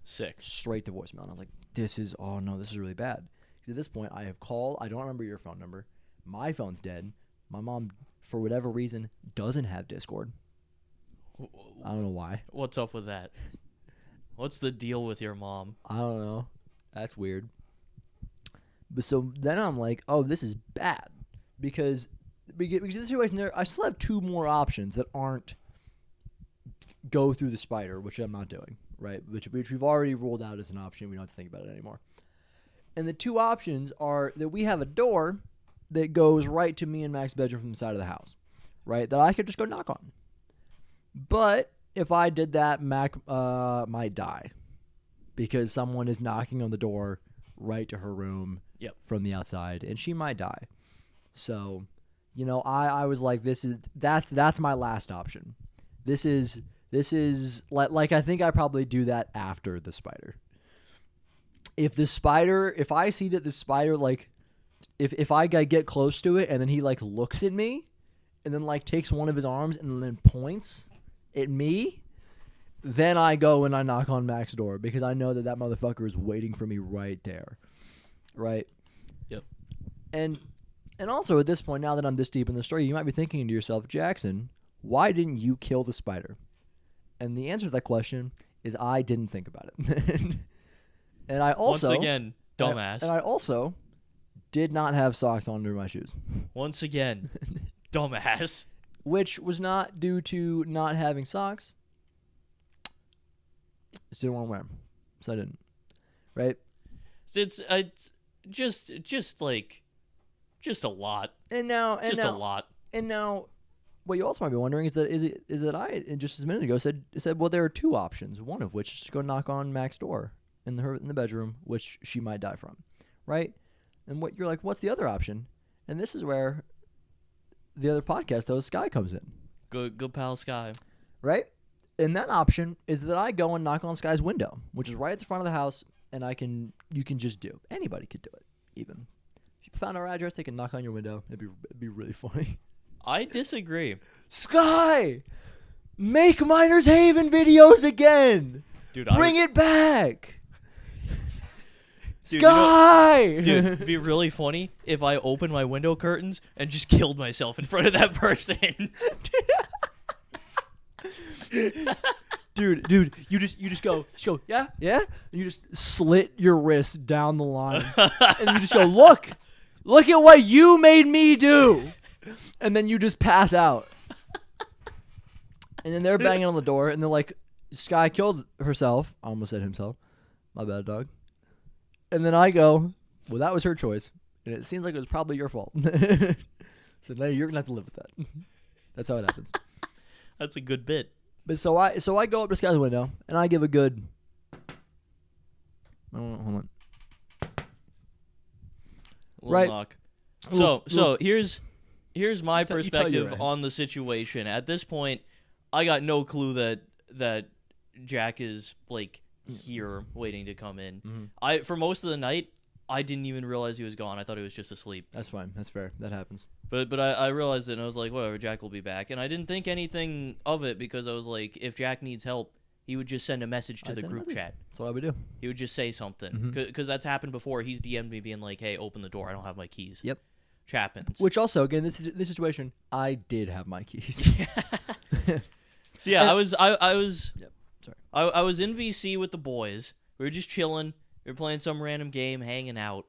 Sick. Straight to voicemail. And I was like, this is really bad. Because at this point, I have called. I don't remember your phone number. My phone's dead. My mom, for whatever reason, doesn't have Discord. I don't know why. What's up with that? What's the deal with your mom? I don't know. That's weird. But so then I'm like, oh, this is bad. Because of the situation there, I still have two more options that aren't go through the spider, which I'm not doing, right? Which we've already ruled out as an option. We don't have to think about it anymore. And the two options are that we have a door that goes right to me and Mac's bedroom from the side of the house, right? That I could just go knock on. But if I did that, Mac might die because someone is knocking on the door right to her room from the outside, and she might die. So, I was like, that's my last option. This is like I think I probably do that after the spider. If I see that the spider, like, if I get close to it and then he like looks at me and then like takes one of his arms and then points at me, then I go and I knock on Mac's door because I know that motherfucker is waiting for me right there. Right? Yep. And also at this point, now that I'm this deep in the story, you might be thinking to yourself, Jackson, why didn't you kill the spider? And the answer to that question is I didn't think about it. And I also... Once again, dumbass. And I also did not have socks on under my shoes. Once again, dumbass. Which was not due to not having socks. Just didn't want to wear them. So I didn't. Right? It's just a lot. And now... a lot. And now... What you also might be wondering is that I just a minute ago said well, there are two options, one of which is to go knock on Mac's door in the bedroom, which she might die from, right? And what you're like, what's the other option? And this is where the other podcast host Sky comes in. Good pal Sky, right? And that option is that I go and knock on Sky's window, which is right at the front of the house, and you can just do. Anybody could do it, even if you found our address, they can knock on your window. It'd be really funny. I disagree. Sky! Make Miners Haven videos again. Dude, Bring it back. Dude, Sky. dude, it'd be really funny if I opened my window curtains and just killed myself in front of that person. Dude, you just go, yeah, and you just slit your wrist down the line, and you just go, look at what you made me do, and then you just pass out, and then they're banging on the door, and they're like, Sky killed herself. I almost said himself. My bad, dog. And then I go, well, that was her choice, and it seems like it was probably your fault. So now you're gonna have to live with that. That's how it happens. That's a good bit. But so I go up to Sky's window and I give a good. Hold on. Right. Knock. Little- So here's my You tell your perspective end. on the situation. At this point, I got no clue that Jack is like here waiting to come in. Mm-hmm. For most of the night, I didn't even realize he was gone. I thought he was just asleep. That's fine. That's fair. That happens. But I realized it and I was like, whatever, Jack will be back. And I didn't think anything of it because I was like, if Jack needs help, he would just send a message to I'd the send a group message. chat. That's what I would do. He would just say something. Mhm. Because that's happened before. He's DM'd me being like, hey, open the door. I don't have my keys. Yep. Which happens. Which also, again, this situation, I did have my keys. So yeah, And- I was Yep, sorry. I was in VC with the boys. We were just chilling. We were playing some random game, hanging out.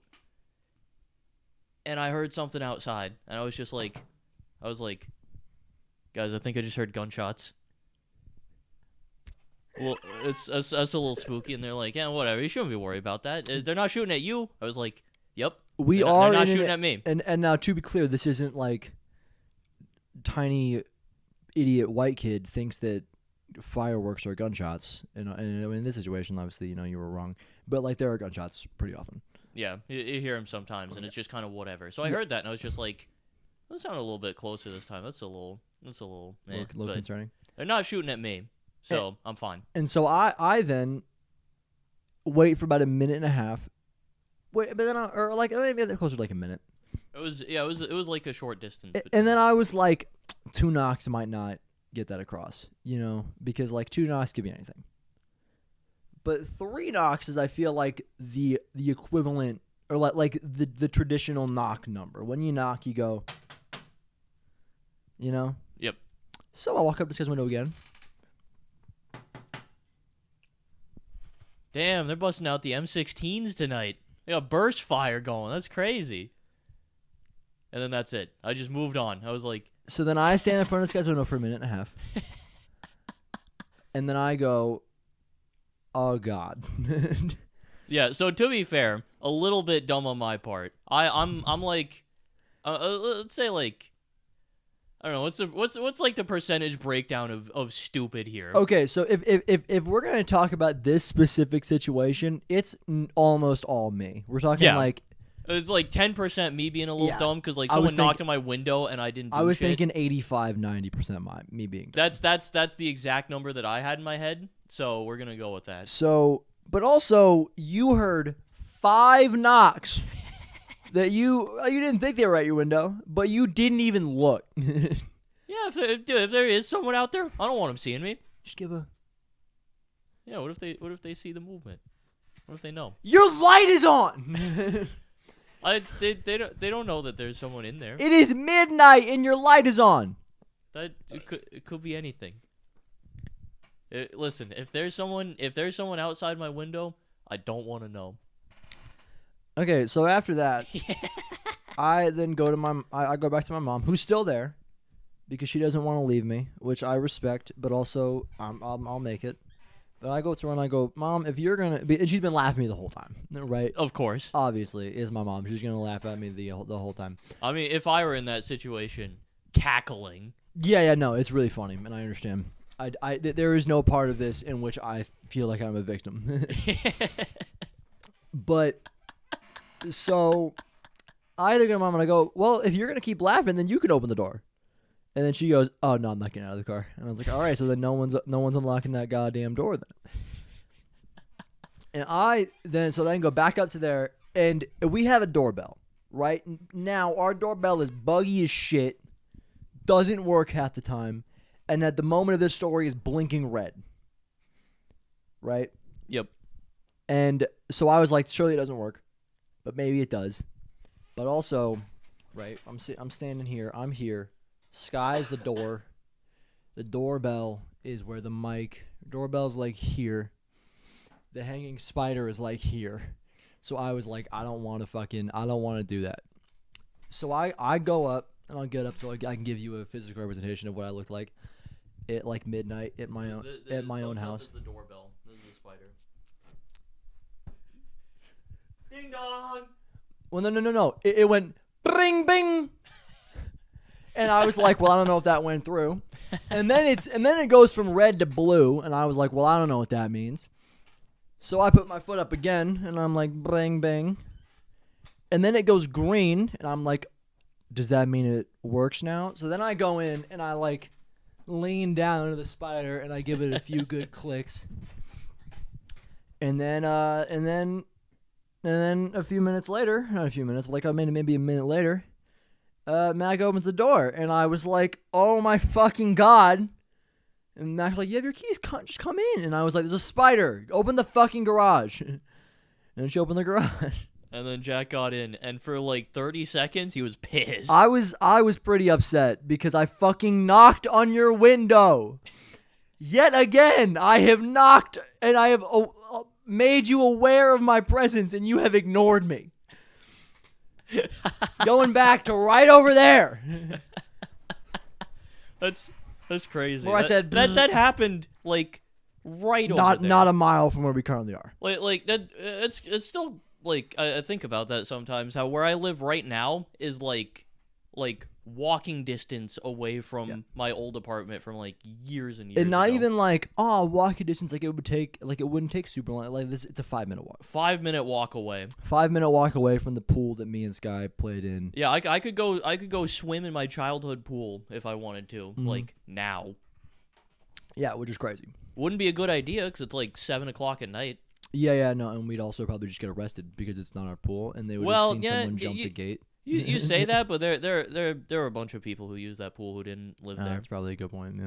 And I heard something outside. And I was like, guys, I think I just heard gunshots. Well, it's that's a little spooky. And they're like, yeah, whatever. You shouldn't be worried about that. They're not shooting at you. I was like, yep. We They're are not in shooting an- at me. And now, to be clear, this isn't like tiny idiot white kid thinks that fireworks are gunshots. And in this situation, obviously, you were wrong. But like, there are gunshots pretty often. Yeah, you hear them sometimes, and it's just kind of whatever. So I heard that, and I was just like, that sounded a little bit closer this time. That's a little, A little but concerning. they're not shooting at me, so I'm fine. And so I then wait for about a minute and a half. Wait, but then or like maybe closer to like a minute. It was like a short distance. And then I was like, 2 knocks might not get that across, because like 2 knocks could be anything. But 3 knocks is, I feel like, the equivalent, or like the traditional knock number. When you knock, you go, Yep. So I walk up to his window again. Damn, they're busting out the M16s tonight. They got burst fire going. That's crazy. And then that's it. I just moved on. I was like, So then I stand in front of this guy's window for a minute and a half. And then I go, oh, God. yeah. So to be fair, a little bit dumb on my part. I'm like, let's say like, I don't know. What's like the percentage breakdown of stupid here? Okay, so if we're going to talk about this specific situation, it's almost all me. We're talking Yeah. like, It's like 10% me being a little Yeah. dumb because like I was someone knocked on my window and I didn't do I was shit. thinking 85, 90% me being dumb. That's the exact number that I had in my head. So we're gonna go with that. So, but also, you heard 5 knocks that you didn't think they were at your window, but you didn't even look. Yeah, if there is someone out there, I don't want them seeing me. Just give a... Yeah, what if they see the movement? What if they know? Your light is on! They don't know that there's someone in there. It is midnight and your light is on. It could be anything. Listen, if there's someone outside my window, I don't want to know. Okay, so after that, I then go to I go back to my mom, who's still there, because she doesn't want to leave me, which I respect, but also I'll make it. But I go to her and I go, Mom, if you're gonna be, and she's been laughing at me the whole time, right? Of course. Obviously, is my mom. She's gonna laugh at me the whole time. I mean, if I were in that situation, cackling. Yeah, no, it's really funny, and I understand. There is no part of this in which I feel like I'm a victim. But so I either go to Mom and I go, well, if you're gonna keep laughing, then you can open the door. And then she goes, oh no, I'm not getting out of the car. And I was like, all right, so then no one's unlocking that goddamn door then. And I then go back up to there, and we have a doorbell. Right now, our doorbell is buggy as shit, doesn't work half the time, and at the moment of this story is blinking red. Right? Yep. And so I was like, surely it doesn't work, but maybe it does. But also, right? I'm standing here. I'm here. Sky's the door. The doorbell is where the mic. Doorbell's like here. The hanging spider is like here. So I was like, I don't want to do that. So I go up and I'll get up so I can give you a physical representation of what I looked like at like midnight at my own house. Is the doorbell. This is the spider. Ding dong. Well, no. It went bing bing. And I was like, well, I don't know if that went through. And then it goes from red to blue, and I was like, well, I don't know what that means. So I put my foot up again, and I'm like, bang, bang. And then it goes green, and I'm like, does that mean it works now? So then I go in, and I, like, lean down into the spider, and I give it a few good clicks. And then a few minutes later, not a few minutes, but like maybe a minute later, Mac opens the door, and I was like, oh my fucking God. And Mac's like, you have your keys, just come in. And I was like, there's a spider, open the fucking garage. And she opened the garage. And then Jack got in, and for like 30 seconds, he was pissed. I was pretty upset because I fucking knocked on your window. Yet again, I have knocked, and I have made you aware of my presence, and you have ignored me. Going back to right over there. That's crazy. Where I said that happened like right over there. Not a mile from where we currently are. Like that. It's still like I think about that sometimes. How where I live right now is like walking distance away from my old apartment from like years and years. And not ago. even like walking distance. Like it wouldn't take super long. Like this, it's a 5-minute walk. 5-minute walk away. 5-minute walk away from the pool that me and Sky played in. Yeah, I could go swim in my childhood pool if I wanted to. Mm-hmm. Like now. Yeah, which is crazy. Wouldn't be a good idea because it's like 7 o'clock at night. Yeah, no, and we'd also probably just get arrested because it's not our pool, and they would have seen someone jump the gate. You say that, but there are a bunch of people who use that pool who didn't live there. That's probably a good point.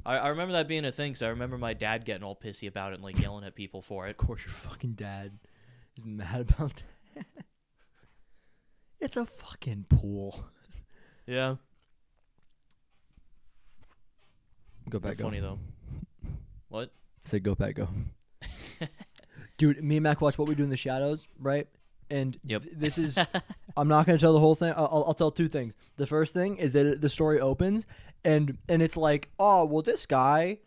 I remember that being a thing. So I remember my dad getting all pissy about it and like yelling at people for it. Of course, your fucking dad is mad about that. It's a fucking pool. Yeah. Go back. Go. Funny though. What? Say go back. Go. Dude, me and Mac watched What We Do in the Shadows, right? And Yep. This is, I'm not going to tell the whole thing. I'll tell two things. The first thing is that the story opens and it's like, oh, well, this guy,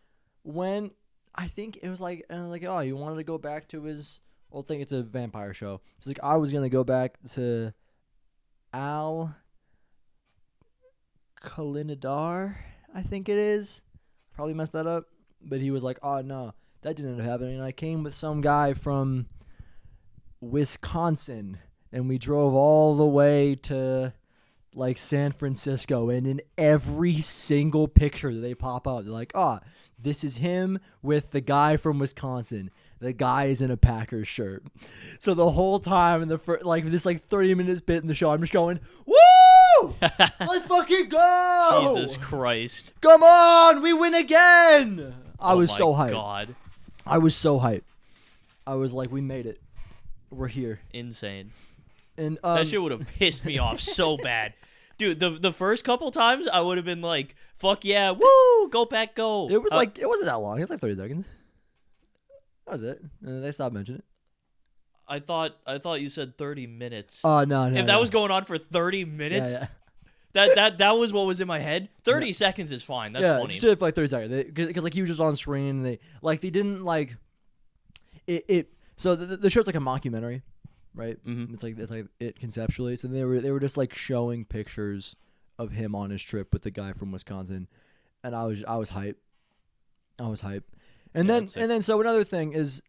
when I think it was like, oh, he wanted to go back to his old thing. It's a vampire show. It's like, I was going to go back to Al Kalinadar, I think it is. Probably messed that up. But he was like, oh, no, that didn't end up happening. And I came with some guy from Wisconsin, and we drove all the way to like San Francisco, and in every single picture that they pop up, they're like, oh, this is him with the guy from Wisconsin. The guy is in a Packers shirt. So the whole time in the this 30 minutes bit in the show, I'm just going, woo! Let's fucking go! Jesus Christ. Come on, we win again! I was so hyped. God. I was so hyped. I was like, we made it. We're here. Insane. And that shit would have pissed me off so bad. Dude, the first couple times I would have been like, fuck yeah, woo, go back, go. It was it wasn't that long. It was like 30 seconds. That was it. And then they stopped mentioning it. I thought you said 30 minminutes. Oh, no. If that was going on for 30 minutes, yeah. that was what was in my head. 30 seconds is fine. That's funny. Yeah, just for like 30 seconds. Because like he was just on screen, and they didn't like it. So the show's like a mockumentary, right? Mm-hmm. It's like it conceptually. So they were just like showing pictures of him on his trip with the guy from Wisconsin, and I was hyped. I was hyped. And then so another thing that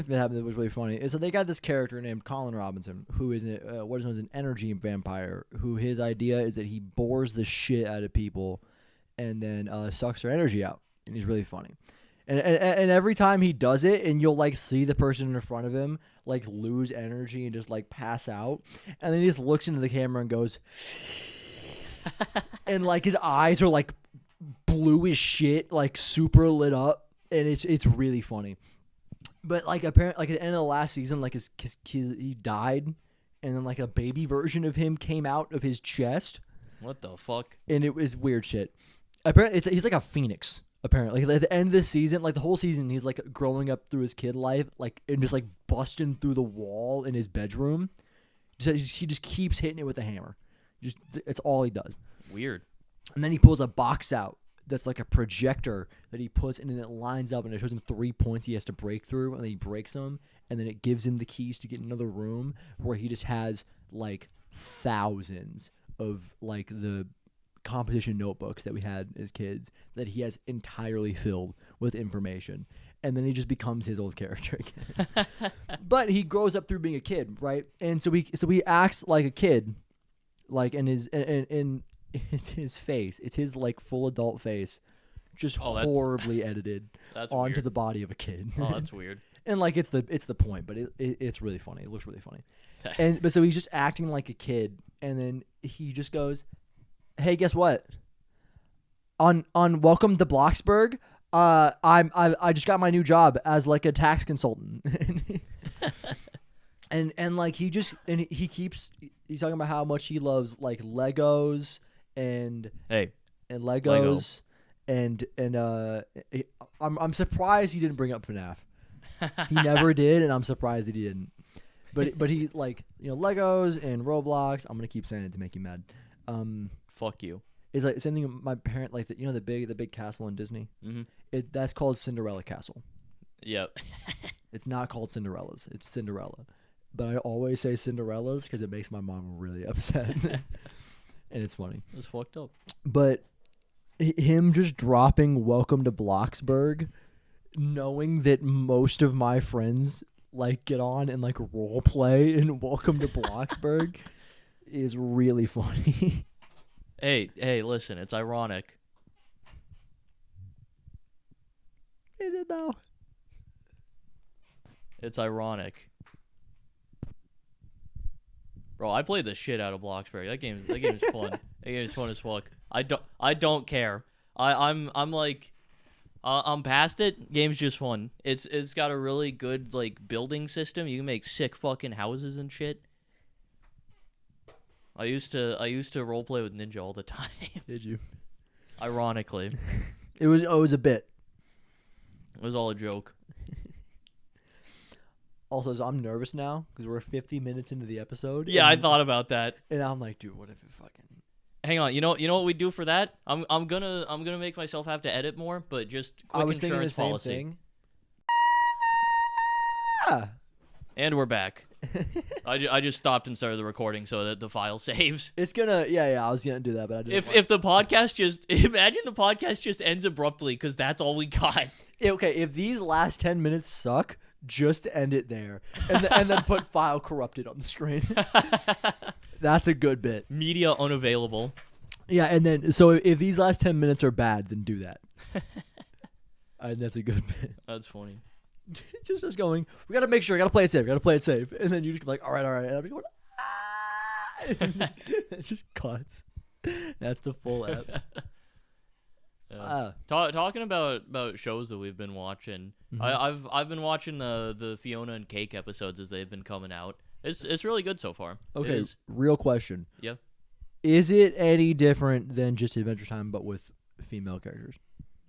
happened that was really funny is that they got this character named Colin Robinson, who is what is known as an energy vampire, who his idea is that he bores the shit out of people and then sucks their energy out, and he's really funny. And every time he does it, and you'll like see the person in front of him like lose energy and just like pass out, and then he just looks into the camera and goes, and like his eyes are like blue as shit, like super lit up, and it's really funny. But like apparently, like at the end of the last season, like his he died, and then like a baby version of him came out of his chest, What the fuck? and it was weird shit. Apparently, he's like a phoenix. Apparently, like, at the end of the season, like the whole season, he's like growing up through his kid life, like and just like busting through the wall in his bedroom. He just keeps hitting it with a hammer. Just it's all he does. Weird. And then he pulls a box out that's like a projector that he puts, and then it lines up, and it shows him 3 points he has to break through, and then he breaks them, and then it gives him the keys to get another room where he just has like thousands of like the competition notebooks that we had as kids that he has entirely filled with information, and then he just becomes his old character again. But he grows up through being a kid, right? And so he acts like a kid, like in his in it's his face. It's his like full adult face, just horribly edited That's onto weird. the body of a kid. Oh, that's weird. And like it's the point, but it's really funny. It looks really funny. Okay. But so he's just acting like a kid, and then he just goes, "Hey, guess what? On Welcome to Bloxburg, I just got my new job as like a tax consultant." and like he keeps he's talking about how much he loves like Legos and Hey, Legos and I'm surprised he didn't bring up FNAF. He never did, and I'm surprised that he didn't. But he's like, Legos and Roblox. I'm gonna keep saying it to make you mad. fuck you. It's like same thing. My parent like the big castle in Disney. Mm-hmm. That's called Cinderella Castle. Yep. It's not called Cinderella's. It's Cinderella. But I always say Cinderella's because it makes my mom really upset, and it's funny. It's fucked up. But him just dropping "Welcome to Bloxburg," knowing that most of my friends like get on and like role play in "Welcome to Bloxburg," is really funny. Hey, listen, it's ironic. Is it though? It's ironic. Bro, I played the shit out of Bloxburg. That game is fun. That game is fun as fuck. I don't care. I'm like I'm past it. Game's just fun. It's got a really good like building system. You can make sick fucking houses and shit. I used to roleplay with Ninja all the time. Did you? Ironically. It was a bit. It was all a joke. Also, so I'm nervous now because we're 50 minutes into the episode. Yeah, I and, thought about that. and I'm like, dude, what if it fucking? Hang on, you know what we do for that? I'm gonna make myself have to edit more, but just quick I was thinking the insurance same policy. thing. Yeah. And we're back. I just stopped and started the recording so that the file saves. It's gonna, yeah. I was gonna do that, but I didn't. If the podcast just imagine the podcast just ends abruptly because that's all we got. Okay, if these last 10 minutes suck, just end it there, and then put file corrupted on the screen. That's a good bit. Media unavailable. Yeah, and then so if these last 10 minutes are bad, then do that. And that's a good bit. That's funny. Just us going, we gotta make sure, we gotta play it safe, and then you just be like, all right, and I'll be going, and it just cuts. That's the full app. Talking about shows that we've been watching, Mm-hmm. I've been watching the Fiona and Cake episodes as they've been coming out. It's really good so far. It Okay, is. real question. Yeah. Is it any different than just Adventure Time but with female characters?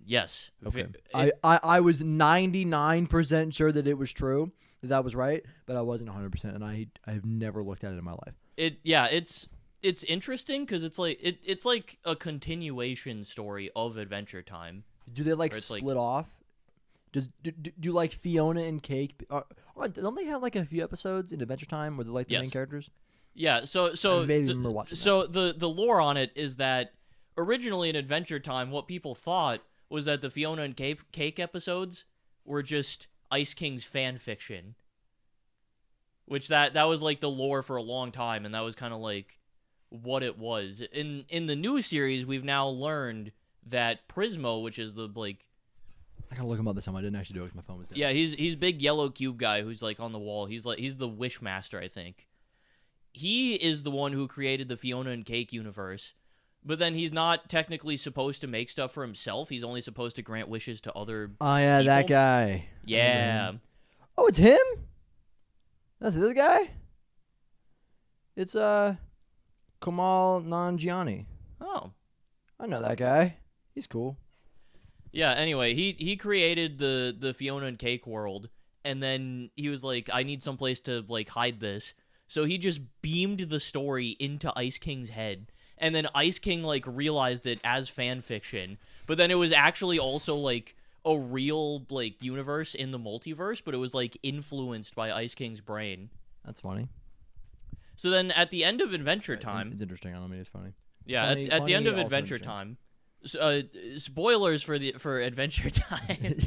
Yes. Okay. It- I was 99% sure that it was true, that was right, but I wasn't 100%, and I have never looked at it in my life. It's interesting because it's like a continuation story of Adventure Time. Do they like Or it's like- split off? Do like Fiona and Cake? Don't they have like a few episodes in Adventure Time where they're like the main Yes. characters? Yeah, so I vaguely remember watching so the lore on it is that originally in Adventure Time, what people thought was that the Fiona and Cake episodes were just Ice King's fan fiction, which that was like the lore for a long time, and that was kind of like what it was. In the new series, we've now learned that Prismo, which is the like. I gotta look him up this time. I didn't actually do it because my phone was dead. Yeah, he's big yellow cube guy who's like on the wall. He's the Wishmaster, I think. He is the one who created the Fiona and Cake universe, but then he's not technically supposed to make stuff for himself. He's only supposed to grant wishes to other. Oh yeah, that people? guy. Yeah. Oh, it's him. That's this guy. It's Kamal Nanjiani. Oh. I know that guy. He's cool. Yeah. Anyway, he created the Fiona and Cake world, and then he was like, I need someplace to like hide this. So he just beamed the story into Ice King's head. And then Ice King, like, realized it as fan fiction. But then it was actually also, like, a real, like, universe in the multiverse. But it was, like, influenced by Ice King's brain. That's funny. So then at the end of Adventure Time... It's interesting. I don't mean it's funny. Yeah, Funny- at the end of funny, also Adventure interesting. Time... spoilers for Adventure Time.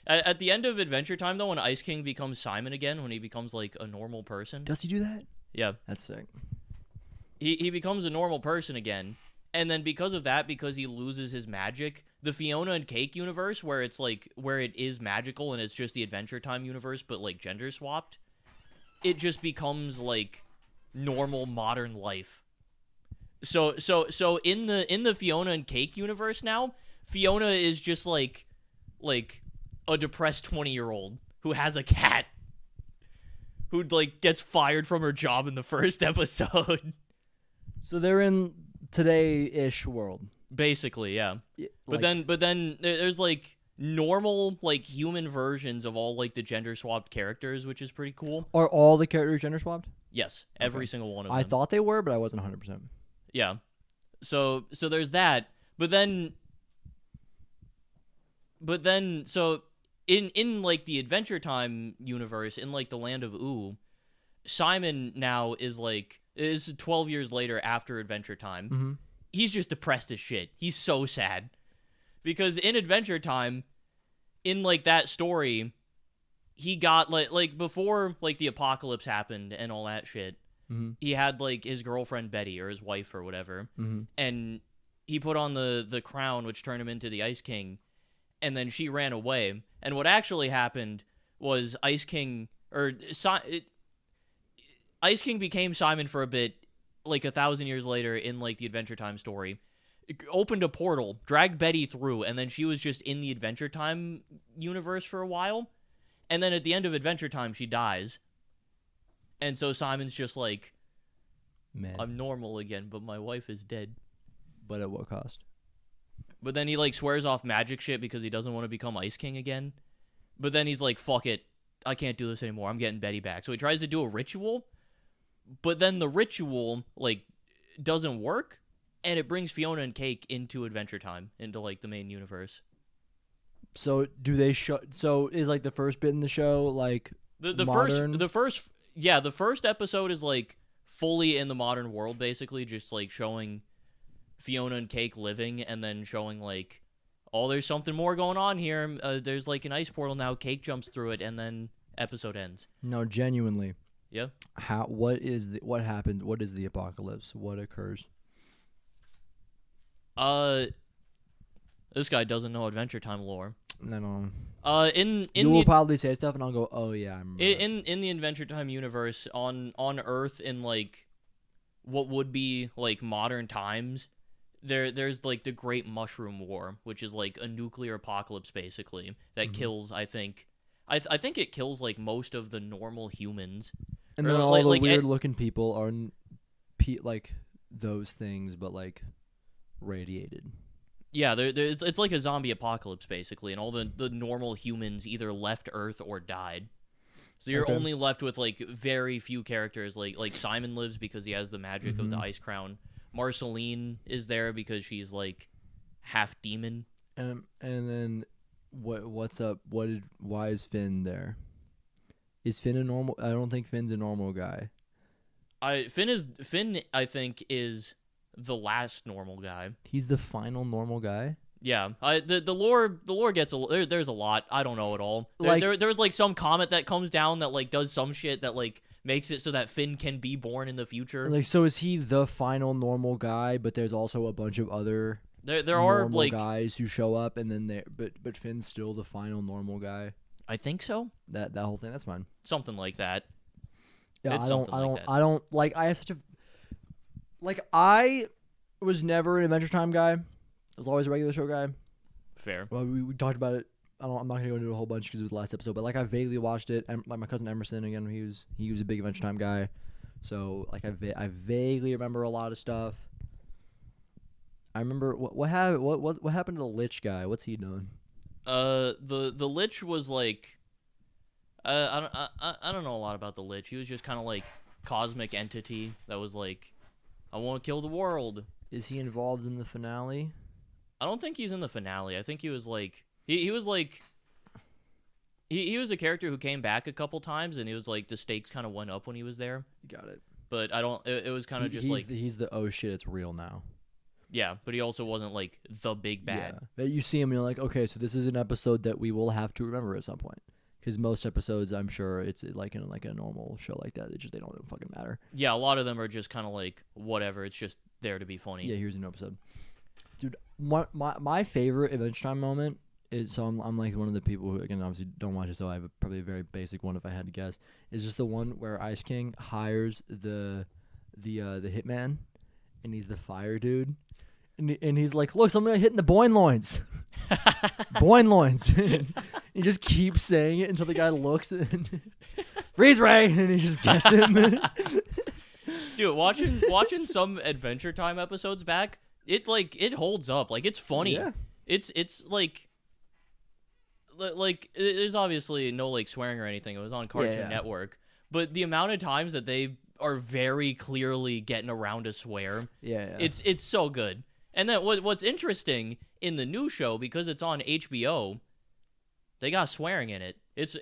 At the end of Adventure Time, though, when Ice King becomes Simon again, when he becomes, like, a normal person... Does he do that? Yeah. That's sick. He becomes a normal person again, and then because of that, because he loses his magic, the Fiona and Cake universe, where it's like where it is magical and it's just the Adventure Time universe, but like gender swapped, it just becomes like normal modern life. So in the Fiona and Cake universe now, Fiona is just like a depressed 20-year-old who has a cat who like gets fired from her job in the first episode. So they're in today-ish world. Basically, yeah. But Like- then there's like normal like human versions of all like the gender swapped characters, which is pretty cool. Are all the characters gender swapped? Yes, every single one of I them. thought they were, but I wasn't 100%. Yeah. So there's that. But then so in like the Adventure Time universe, in like the land of Ooh, Simon now is 12 years later after Adventure Time. Mm-hmm. He's just depressed as shit. He's so sad. Because in Adventure Time, in like that story, he got like before like the apocalypse happened and all that shit. Mm-hmm. He had like his girlfriend Betty or his wife or whatever, Mm-hmm. and he put on the crown, which turned him into the Ice King, and then she ran away. And what actually happened was Ice King Ice King became Simon for a bit, like 1,000 years later in like the Adventure Time story. It opened a portal, dragged Betty through, and then she was just in the Adventure Time universe for a while. And then at the end of Adventure Time, she dies. And so Simon's just like, Man, I'm normal again, but my wife is dead. but at what cost? But then he like swears off magic shit because he doesn't want to become Ice King again. But then he's like, fuck it, I can't do this anymore. I'm getting Betty back. So he tries to do a ritual, but then the ritual like doesn't work, and it brings Fiona and Cake into Adventure Time, into like the main universe. So do they show? So is like the first bit in the show like The modern? the first episode is like fully in the modern world, basically just like showing Fiona and Cake living, and then showing like, oh, there's something more going on here. There's like an ice portal now. Cake jumps through it, and then episode ends. No, genuinely. Yeah. What happened? What is the apocalypse? What occurs? This guy doesn't know Adventure Time lore. No. In You will the probably say stuff, and I'll go, "Oh yeah, I remember." that." in the Adventure Time universe on Earth, in like what would be like modern times, there's like the Great Mushroom War, which is like a nuclear apocalypse basically that kills, I think it kills like most of the normal humans. And or then all like- the like, weird looking people are like those things, but like radiated. Yeah, it's like a zombie apocalypse basically, and all the normal humans either left Earth or died. So you're Okay. only left with like very few characters. Like Simon lives because he has the magic of the ice crown. Marceline is there because she's like half demon. And then what's up? Why is Finn there? Is Finn a normal? I don't think Finn's a normal guy. Finn I think is the last normal guy. He's the final normal guy. Yeah, the lore gets there's a lot. I don't know it all. Like- There's like some comet that comes down that like does some shit that like makes it so that Finn can be born in the future. Like, so is he the final normal guy? But there's also a bunch of other There are normal like guys who show up, and then but Finn's still the final normal guy. I think so, That whole thing, that's fine. something like that. Yeah, It's I don't something like that. I don't like I have such a like I was never an Adventure Time guy. I was always a regular show guy. Fair. Well, we talked about it. I'm not gonna go into a whole bunch because it was the last episode, but like I vaguely watched it. Like my cousin Emerson again, he was a big Adventure Time guy, so like I vaguely remember a lot of stuff. I remember what happened to the Lich guy? What's he doing? The Lich was like, I don't know a lot about the Lich. He was just kind of like cosmic entity that was like, I want to kill the world. Is he involved in the finale? I don't think he's in the finale. I think he was like he was like he was a character who came back a couple times, and he was like the stakes kind of went up when he was there. Got it. But I don't. It was kind of just like he's the oh shit, it's real now. Yeah, but he also wasn't like the big bad. Yeah. But you see him, and you're like, okay, so this is an episode that we will have to remember at some point. Because most episodes, I'm sure it's like in like a normal show like that. They don't fucking matter. Yeah, a lot of them are just kind of like whatever. It's just there to be funny. Yeah, here's a new episode. Dude, my favorite Adventure Time moment is, so I'm like one of the people who, again, obviously don't watch it, so I have probably a very basic one if I had to guess. Is just the one where Ice King hires the hitman, and he's the fire dude. And he's like, look, something hitting the Boyne loins. Boyne loins. He just keeps saying it until the guy looks and freeze ray, and he just gets him. Dude, watching some Adventure Time episodes back, it holds up. Like, it's funny. Yeah. It's like there's obviously no like swearing or anything. It was on Cartoon Network, but the amount of times that they are very clearly getting around a swear, it's so good. And then what's interesting in the new show, because it's on HBO, they got swearing in it. It's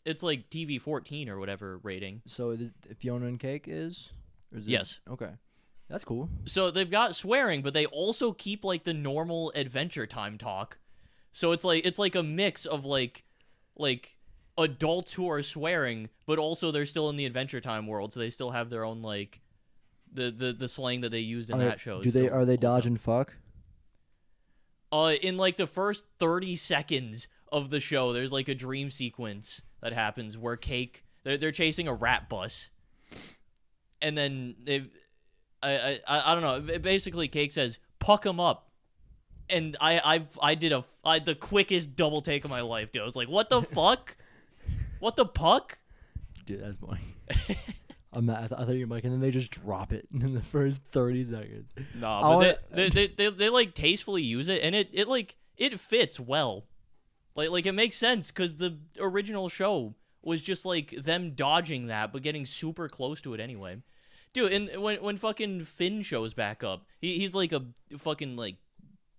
like TV 14 or whatever rating. So Fiona and Cake is? Or is yes. Okay. That's cool. So they've got swearing, but they also keep like the normal Adventure Time talk. So it's like a mix of like adults who are swearing, but also they're still in the Adventure Time world, so they still have their own like the slang that they used in that show. Are they dodge and fuck? In like the first 30 seconds of the show, there's like a dream sequence that happens where Cake they're chasing a rat bus, and then I don't know. Basically, Cake says puck 'em up, and I did the quickest double take of my life, dude. I was like, what the fuck? What the puck? Dude, that's funny. I thought you were like, and then they just drop it in the first 30 seconds. Nah, but they like tastefully use it, and it fits well. Like it makes sense because the original show was just like them dodging that, but getting super close to it anyway. Dude, and when fucking Finn shows back up, he's like a fucking like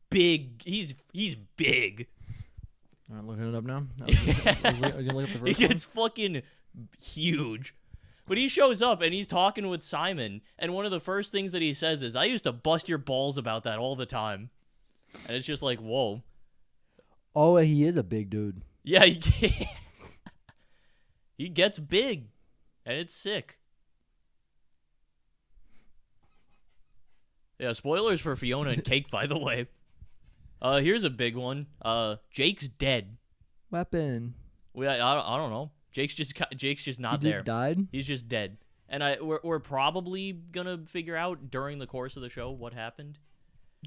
big. He's big. All right, looking it up now. I was gonna look up the first He gets fucking huge. But he shows up, and he's talking with Simon, and one of the first things that he says is, I used to bust your balls about that all the time. And it's just like, whoa. Oh, he is a big dude. Yeah, he gets big, and it's sick. Yeah, spoilers for Fiona and Cake, by the way. Here's a big one. Jake's dead. Weapon. I don't know. Jake's just not there. He died? He's just dead. And we're probably gonna figure out during the course of the show what happened.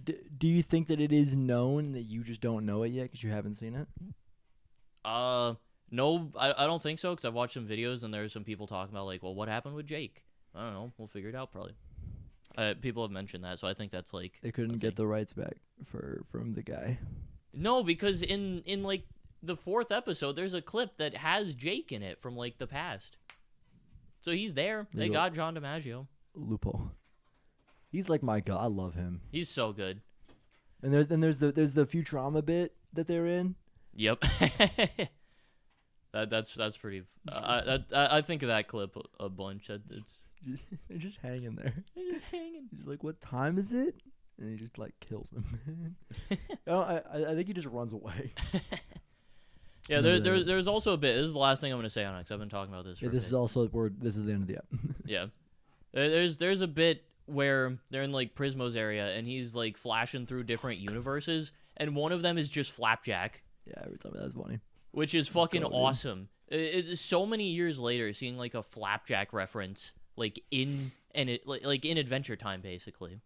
Do you think that it is known that you just don't know it yet because you haven't seen it? No, I don't think so, because I've watched some videos and there's some people talking about like, well, what happened with Jake? I don't know. We'll figure it out probably. People have mentioned that, so I think that's like they couldn't get the rights back from the guy. No, because in like the 4th episode, there's a clip that has Jake in it from like the past. So he's there. They got John DiMaggio. Loophole. He's like my god. I love him. He's so good. And there's the Futurama bit that they're in. Yep. That's pretty. I think of that clip a bunch. They're just hanging there. They're just hanging. He's like, "What time is it?" And he just like kills him. I think he just runs away. Yeah, there's also a bit. This is the last thing I'm gonna say on it, because I've been talking about this. This is the end of the app. Yeah, there's a bit where they're in like Prismo's area, and he's like flashing through different universes, and one of them is just Flapjack. Yeah, every time that's funny. Which is fucking awesome. It's so many years later, seeing like a Flapjack reference, like in Adventure Time, basically.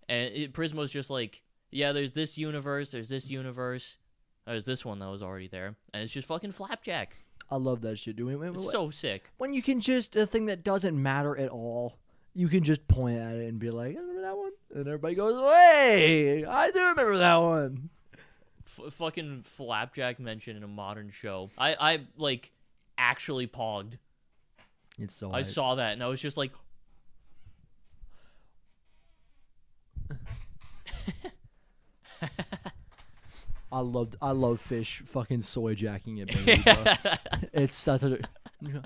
And Prismo's just like, yeah, there's this universe, there's this universe, there's this one that was already there, and it's just fucking Flapjack. I love that shit, dude. It's so sick. When you can just a thing that doesn't matter at all, you can just point at it and be like, I remember that one, and everybody goes, hey, I do remember that one. Fucking Flapjack mentioned in a modern show. I like actually pogged. It's so. I saw that and I was just like, I love fish fucking soy jacking it, baby, bro. It's such a. that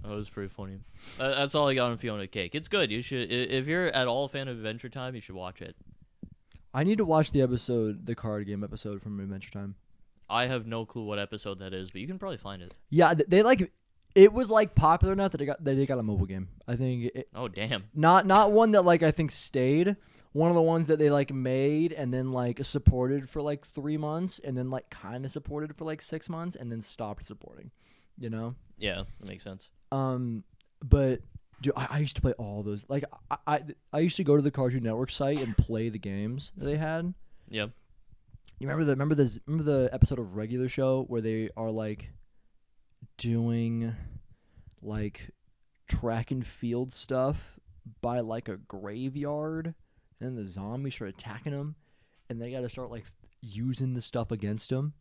was pretty funny. That's all I got on Fiona Cake. It's good. You should, if you're at all a fan of Adventure Time, you should watch it. I need to watch the card game episode from Adventure Time. I have no clue what episode that is, but you can probably find it. Yeah, they like it was like popular enough that they got a mobile game. I think. Oh damn! Not one that like I think stayed. One of the ones that they like made and then like supported for like 3 months and then like kind of supported for like 6 months and then stopped supporting. You know. Yeah, that makes sense. But dude, I used to play all those. Like I used to go to the Cartoon Network site and play the games that they had. Yep. You remember the episode of Regular Show where they are like doing like track and field stuff by like a graveyard, and the zombies start attacking them, and they got to start like using the stuff against them.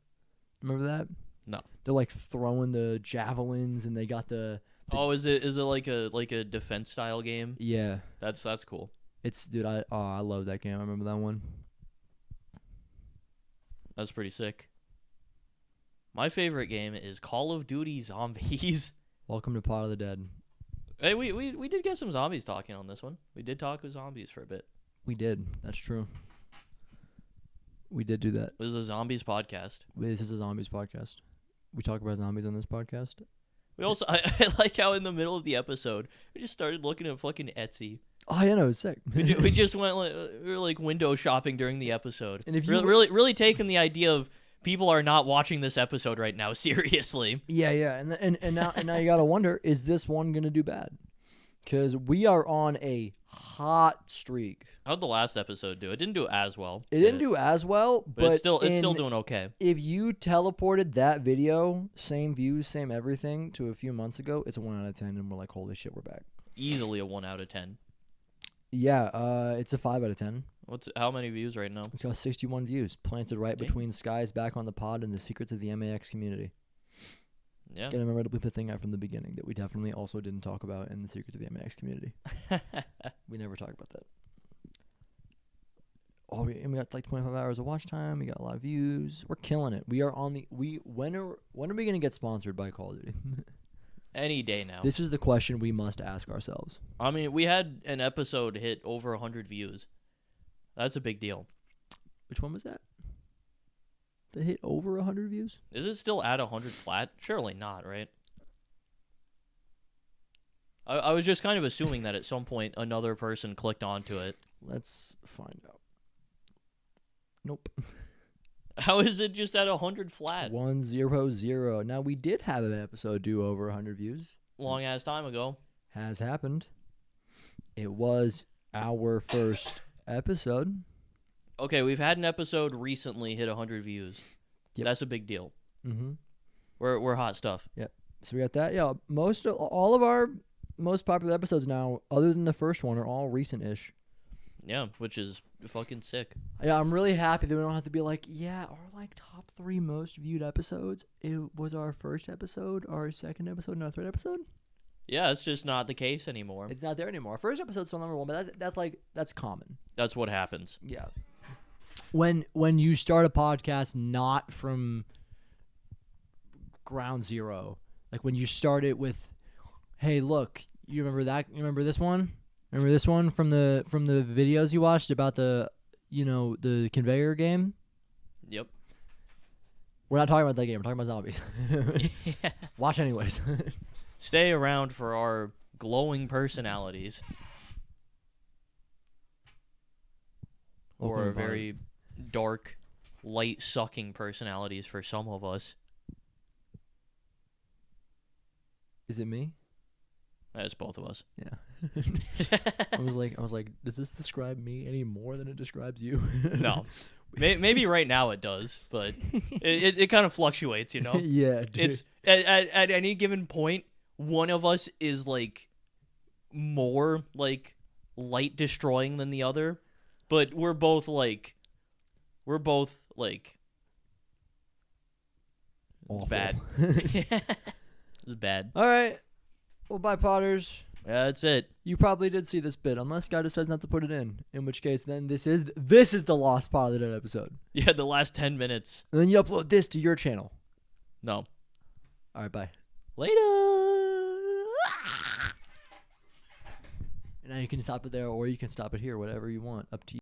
Remember that? No. They're like throwing the javelins, and they got the Oh, is it like a defense style game? yeah. That's cool. It's dude, I love that game. I remember that one. That's pretty sick. My favorite game is Call of Duty Zombies. Welcome to Pot of the Dead. Hey, we did get some zombies talking on this one. We did talk with zombies for a bit. We did. That's true. We did do that. It was a zombies podcast. This is a zombies podcast. We talk about zombies on this podcast. We also I like how in the middle of the episode we just started looking at fucking Etsy. Oh yeah, no, it's sick. We just went we were like window shopping during the episode. And if you really taking the idea of people are not watching this episode right now seriously. yeah, and now you gotta wonder, is this one gonna do bad? Because we are on a hot streak. How'd the last episode do? It didn't do as well. It didn't do as well, but it's still doing okay. If you teleported that video, same views, same everything, to a few months ago, it's a 1 out of 10, and we're like, holy shit, we're back. Easily a 1 out of 10. Yeah, it's a 5 out of 10. How many views right now? It's got 61 views, planted right between Skies Back on the Pod and the secrets of the MAX community. Yeah. Gotta remember to bleep the thing out from the beginning that we definitely also didn't talk about in the secrets of the MAX community. We never talk about that. Oh, we got like 25 hours of watch time. We got a lot of views. We're killing it. We are on the when are we gonna get sponsored by Call of Duty? Any day now. This is the question we must ask ourselves. I mean, we had an episode hit over 100 views. That's a big deal. Which one was that? That hit over 100 views? Is it still at 100 flat? Surely not, right? I was just kind of assuming that at some point another person clicked onto it. Let's find out. Nope. How is it just at 100 flat? 100. Now, we did have an episode do over 100 views. Long ass time ago. Has happened. It was our first episode. Okay, we've had an episode recently hit 100 views. Yep. That's a big deal. Mm-hmm. We're hot stuff. Yep. So we got that. Yeah, all of our most popular episodes now, other than the first one, are all recent-ish. Yeah, which is fucking sick. Yeah, I'm really happy that we don't have to be like, yeah, our like top 3 most viewed episodes. It was our first episode, our second episode, and our third episode. Yeah, it's just not the case anymore. It's not there anymore. Our first episode's still number 1, but that's common. That's what happens. Yeah. When you start a podcast not from ground zero, like when you start it with, hey, look, you remember that? You remember this one? Remember this one from the videos you watched about the conveyor game? Yep. We're not talking about that game. We're talking about zombies. Yeah. Watch anyways. Stay around for our glowing personalities. Or very dark, light-sucking personalities for some of us. Is it me? That's both of us. Yeah. I was like, does this describe me any more than it describes you? No. Maybe right now it does, but it kind of fluctuates, you know? Yeah, dude. It's at any given point, one of us is like more like light destroying than the other, but we're both like it's Awful. bad. It's bad. All right. Well, bye, Potters. Yeah, that's it. You probably did see this bit, unless Guy decides not to put it in which case then this is the lost part of the dead episode. Yeah, the last 10 minutes. And then you upload this to your channel. No. All right, bye. Later. And now you can stop it there, or you can stop it here, whatever you want. Up to you.